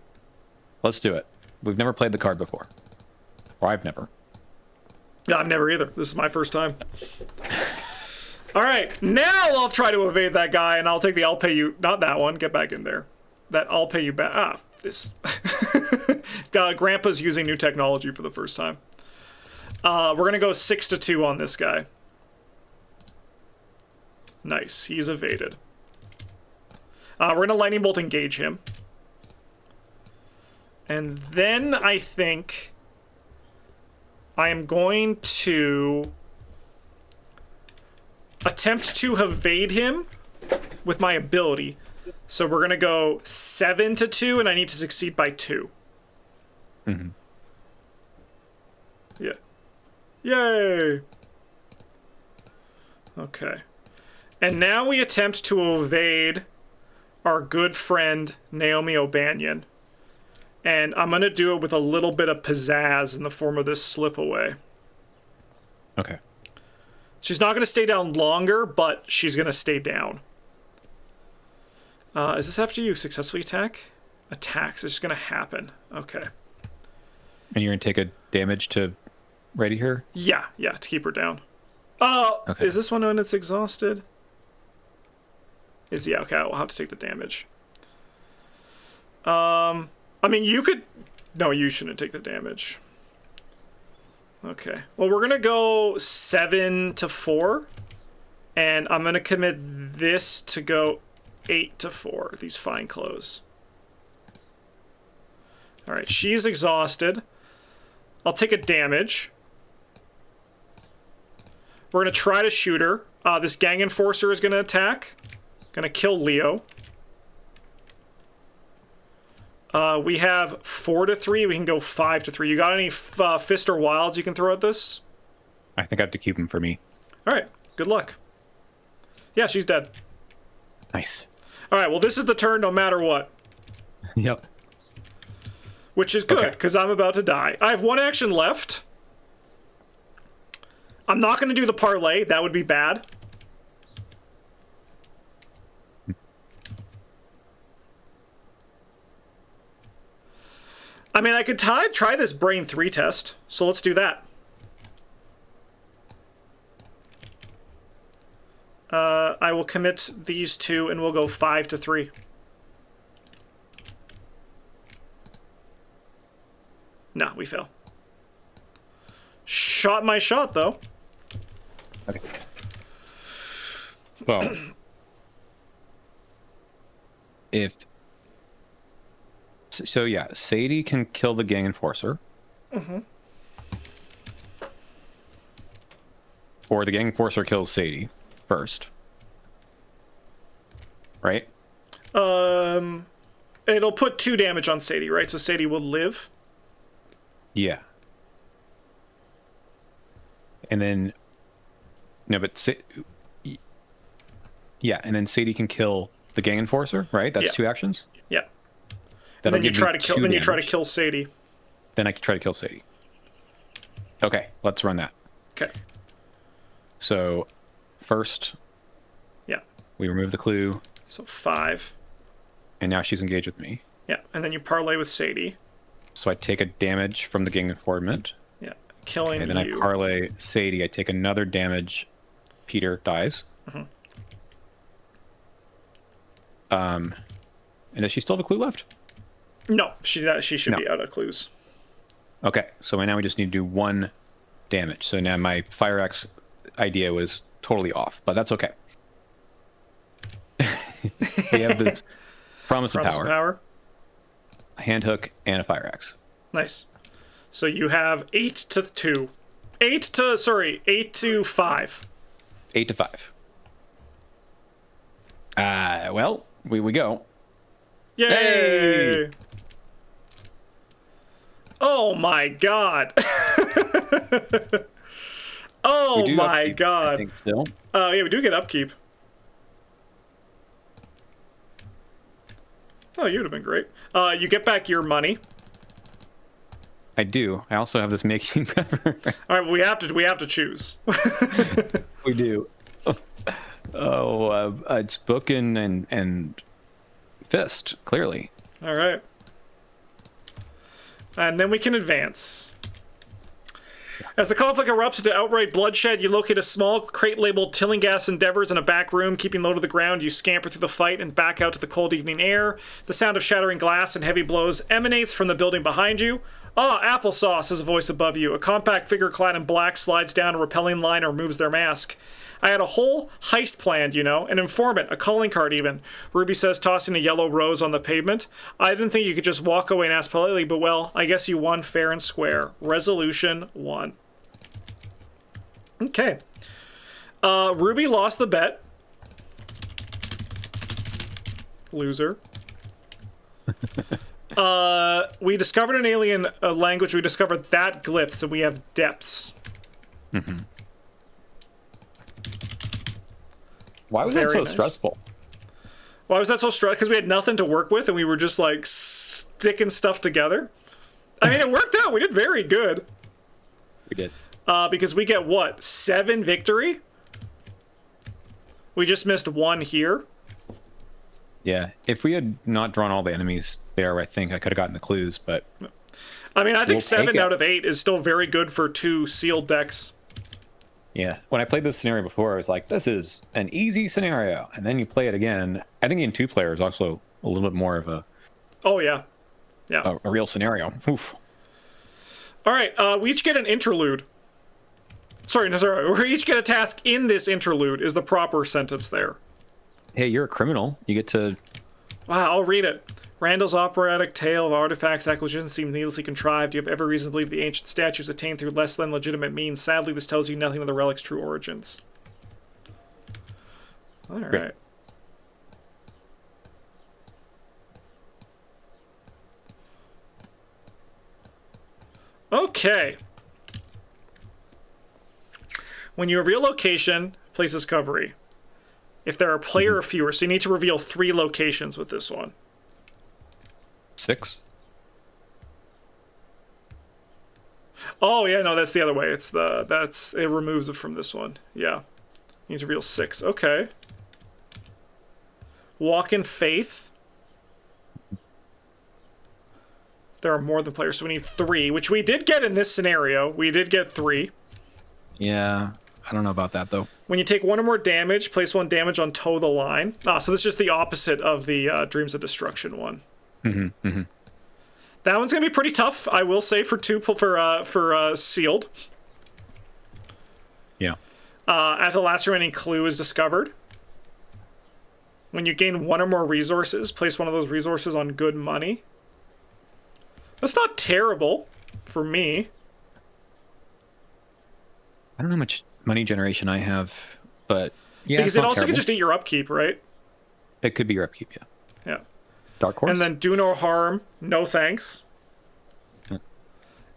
[SPEAKER 2] Let's do it. We've never played the card before, or I've never.
[SPEAKER 1] Yeah, I've never either. This is my first time. All right, now I'll try to evade that guy, and I'll take the I'll pay you. Not that one. Get back in there. That I'll pay you back. Ah, this. Grandpa's using new technology for the first time. We're gonna go 6-2 on this guy. Nice, he's evaded. We're gonna lightning bolt engage him. And then I think I am going to attempt to evade him with my ability. So we're gonna go 7-2, and I need to succeed by 2.
[SPEAKER 2] Mm-hmm.
[SPEAKER 1] Yeah. Yay! Okay. And now we attempt to evade our good friend Naomi O'Banion. And I'm gonna do it with a little bit of pizzazz in the form of this slip away.
[SPEAKER 2] Okay.
[SPEAKER 1] She's not gonna stay down longer, but she's gonna stay down. Is this after you successfully attack? Attacks. It's just gonna happen. Okay.
[SPEAKER 2] And you're gonna take a damage to ready her?
[SPEAKER 1] Yeah, to keep her down.
[SPEAKER 2] Okay.
[SPEAKER 1] Is this one when it's exhausted? Yeah, okay, I'll have to take the damage. I mean, you could... No, you shouldn't take the damage. Okay. Well, we're gonna go 7-4. And I'm gonna commit this to go 8-4. These fine clothes. Alright, she's exhausted. I'll take a damage. We're going to try to shoot her. This gang enforcer is going to attack. Going to kill Leo. We have 4-3. We can go 5-3. You got any fist or wilds you can throw at this?
[SPEAKER 2] I think I have to keep him for me.
[SPEAKER 1] All right. Good luck. Yeah, she's dead.
[SPEAKER 2] Nice.
[SPEAKER 1] All right. Well, this is the turn no matter what.
[SPEAKER 2] Yep.
[SPEAKER 1] Which is good, because I'm about to die. I have 1 action left. I'm not going to do the parlay. That would be bad. I mean, I could try this brain 3 test. So let's do that. I will commit these 2, and we'll go 5-3. No, we fail. Shot my shot, though.
[SPEAKER 2] Okay. Well, so yeah, Sadie can kill the gang enforcer.
[SPEAKER 1] Mm-hmm.
[SPEAKER 2] Or the gang enforcer kills Sadie first. Right?
[SPEAKER 1] It'll put 2 damage on Sadie, right? So Sadie will live.
[SPEAKER 2] Yeah. And then yeah, and then Sadie can kill the gang enforcer, right? That's 2 actions.
[SPEAKER 1] Yeah. And then you try to kill. Then you try to kill Sadie.
[SPEAKER 2] Then I can try to kill Sadie. Okay, let's run that.
[SPEAKER 1] Okay.
[SPEAKER 2] So, first.
[SPEAKER 1] Yeah.
[SPEAKER 2] We remove the clue.
[SPEAKER 1] So 5.
[SPEAKER 2] And now she's engaged with me.
[SPEAKER 1] Yeah, and then you parlay with Sadie.
[SPEAKER 2] So I take a damage from the gang informant.
[SPEAKER 1] Yeah, killing you.
[SPEAKER 2] And then I parlay Sadie. I take another damage. Peter dies.
[SPEAKER 1] Mm-hmm.
[SPEAKER 2] And does she still have a clue left?
[SPEAKER 1] No, she should be out of clues.
[SPEAKER 2] Okay, so now we just need to do 1 damage. So now my Fire Axe idea was totally off, but that's okay. We have this Promise of Power, a hand hook, and a Fire Axe.
[SPEAKER 1] Nice. So you have 8-2. 8-5.
[SPEAKER 2] 8-5. Well, we go.
[SPEAKER 1] Yay!
[SPEAKER 2] Hey!
[SPEAKER 1] Oh my god. Oh
[SPEAKER 2] do
[SPEAKER 1] my
[SPEAKER 2] upkeep, I
[SPEAKER 1] god.
[SPEAKER 2] think still.
[SPEAKER 1] Yeah, we do get upkeep. Oh, you would have been great. You get back your money.
[SPEAKER 2] I do. I also have this making pepper.
[SPEAKER 1] All right, well, we have to choose.
[SPEAKER 2] We do. Oh, it's book and fist, clearly.
[SPEAKER 1] All right. And then we can advance. As the conflict erupts into outright bloodshed, you locate a small crate labeled Tillinghast Endeavors in a back room. Keeping low to the ground, you scamper through the fight and back out to the cold evening air. The sound of shattering glass and heavy blows emanates from the building behind you. Ah, applesauce, says a voice above you. A compact figure clad in black slides down a repelling line and removes their mask. I had a whole heist planned, you know, an informant, a calling card even, Ruby says, tossing a yellow rose on the pavement. I didn't think you could just walk away and ask politely, but well, I guess you won fair and square. Resolution 1. Okay. Ruby lost the bet. Loser. We discovered an alien language. We discovered that glyph, so we have depths.
[SPEAKER 2] Mm-hmm. Why was that so stressful?
[SPEAKER 1] Why was that so stressful? Because we had nothing to work with, and we were just, like, sticking stuff together. I mean, it worked out. We did very good.
[SPEAKER 2] We did.
[SPEAKER 1] Because we get, what, 7 victory? We just missed 1 here.
[SPEAKER 2] Yeah, if we had not drawn all the enemies there, I think I could have gotten the clues, but...
[SPEAKER 1] I mean, I think 7 out of 8 is still very good for 2 sealed decks.
[SPEAKER 2] Yeah, when I played this scenario before, I was like, this is an easy scenario. And then you play it again. I think in 2-player is also a little bit more of a...
[SPEAKER 1] Oh, yeah. Yeah.
[SPEAKER 2] A real scenario. Oof.
[SPEAKER 1] All right, we each get an interlude. Sorry, we each get a task in this interlude is the proper sentence there.
[SPEAKER 2] Hey, you're a criminal. You get to...
[SPEAKER 1] Wow, I'll read it. Randall's operatic tale of artifacts acquisitions seems needlessly contrived. You have every reason to believe the ancient statues attained through less than legitimate means. Sadly, this tells you nothing of the relic's true origins. All right. Okay. When you reveal location, place discovery. If there are player or fewer, so you need to reveal 3 locations with this one.
[SPEAKER 2] 6?
[SPEAKER 1] Oh yeah, no, that's the other way. It's it removes it from this one. Yeah. You need to reveal 6. Okay. Walk in faith. There are more than players, so we need 3, which we did get in this scenario. We did get 3.
[SPEAKER 2] Yeah, I don't know about that though.
[SPEAKER 1] When you take 1 or more damage, place 1 damage on toe the line. So this is just the opposite of the Dreams of Destruction one.
[SPEAKER 2] Mm-hmm, mm-hmm.
[SPEAKER 1] That one's gonna be pretty tough, I will say, for sealed.
[SPEAKER 2] Yeah.
[SPEAKER 1] As the last remaining clue is discovered. When you gain 1 or more resources, place 1 of those resources on good money. That's not terrible for me.
[SPEAKER 2] I don't know how much money generation I have, but yeah,
[SPEAKER 1] because it also could just eat your upkeep, right?
[SPEAKER 2] It could be your upkeep, yeah.
[SPEAKER 1] Yeah.
[SPEAKER 2] Dark Horse?
[SPEAKER 1] And then do no harm, no thanks.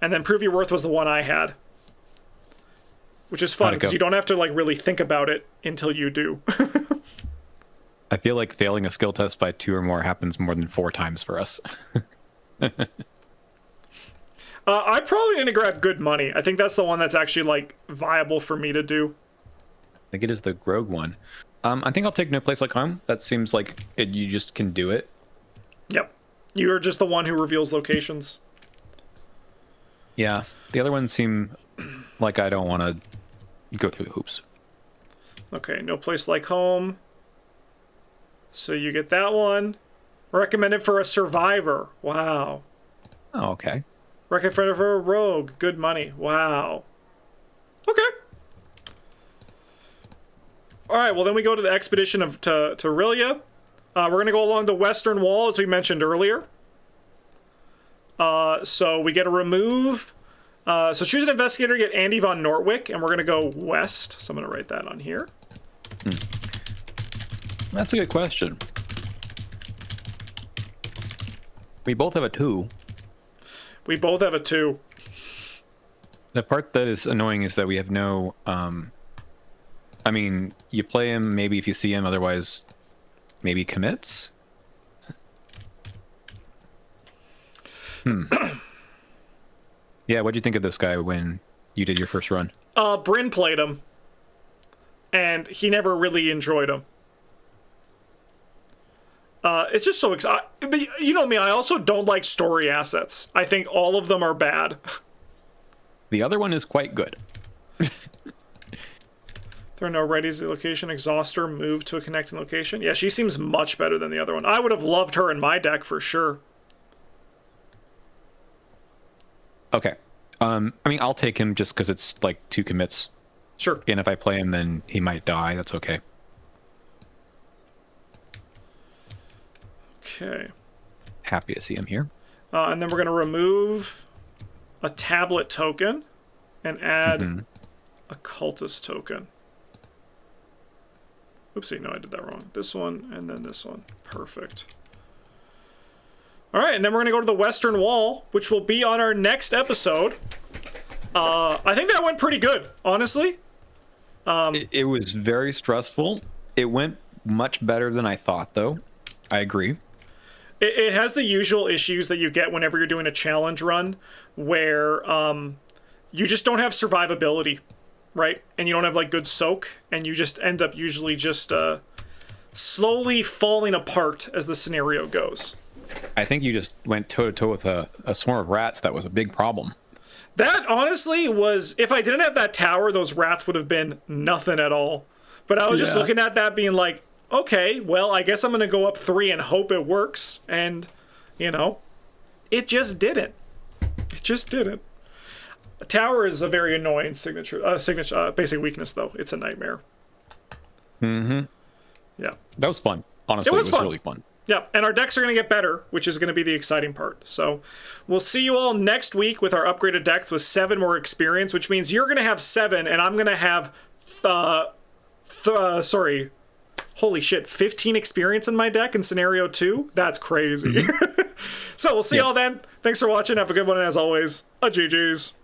[SPEAKER 1] And then prove your worth was the one I had. Which is fun, because you don't have to like really think about it until you do.
[SPEAKER 2] I feel like failing a skill test by 2 or more happens more than 4 times for us.
[SPEAKER 1] I probably need to grab good money. I think that's the one that's actually like viable for me to do.
[SPEAKER 2] I think it is the Rogue one. I think I'll take No Place Like Home. That seems like you just can do it.
[SPEAKER 1] Yep. You're just the one who reveals locations.
[SPEAKER 2] Yeah. The other ones seem like I don't want to go through the hoops.
[SPEAKER 1] Okay, No Place Like Home. So you get that one. Recommended for a survivor. Wow.
[SPEAKER 2] Oh, okay.
[SPEAKER 1] Recommended for a rogue. Good money. Wow. Okay. All right, well, then we go to the expedition to Rilia. We're going to go along the western wall, as we mentioned earlier. So we get a remove. So choose an investigator, get Andy von Nortwick, and we're going to go west. So I'm going to write that on here.
[SPEAKER 2] That's a good question. We both have a 2.
[SPEAKER 1] We both have a 2.
[SPEAKER 2] The part that is annoying is that we have no. I mean, you play him maybe if you see him, otherwise, maybe commits. Yeah, what'd you think of this guy when you did your first run?
[SPEAKER 1] Bryn played him, and he never really enjoyed him. It's just so exciting. But you know me, I also don't like story assets. I think all of them are bad.
[SPEAKER 2] The other one is quite good.
[SPEAKER 1] There are no readies at the location. Exhauster, move to a connecting location. Yeah, she seems much better than the other one. I would have loved her in my deck for sure.
[SPEAKER 2] Okay. I mean, I'll take him just because it's like 2 commits.
[SPEAKER 1] Sure.
[SPEAKER 2] And if I play him, then he might die. That's okay.
[SPEAKER 1] Okay.
[SPEAKER 2] Happy to see him here.
[SPEAKER 1] And then we're going to remove a tablet token and add a cultist token. Oopsie, no, I did that wrong. This one and then this one. Perfect. All right, and then we're going to go to the Western Wall, which will be on our next episode. I think that went pretty good, honestly.
[SPEAKER 2] It was very stressful. It went much better than I thought, though. I agree.
[SPEAKER 1] It has the usual issues that you get whenever you're doing a challenge run, where you just don't have survivability, right? And you don't have like good soak, and you just end up usually just slowly falling apart as the scenario goes.
[SPEAKER 2] I think you just went toe-to-toe with a swarm of rats. That was a big problem.
[SPEAKER 1] That, honestly, was... If I didn't have that tower, those rats would have been nothing at all. But I was just looking at that being like, okay, well, I guess I'm going to go up 3 and hope it works. And, you know, it just didn't. It just didn't. A tower is a very annoying basic weakness, though. It's a nightmare.
[SPEAKER 2] Mm-hmm.
[SPEAKER 1] Yeah.
[SPEAKER 2] That was fun. Honestly, it was really fun.
[SPEAKER 1] Yeah, and our decks are going to get better, which is going to be the exciting part. So we'll see you all next week with our upgraded decks with 7 more experience, which means you're going to have 7, and I'm going to have, holy shit, 15 experience in my deck in Scenario 2? That's crazy. So we'll see y'all then. Thanks for watching. Have a good one, and as always, a GG's.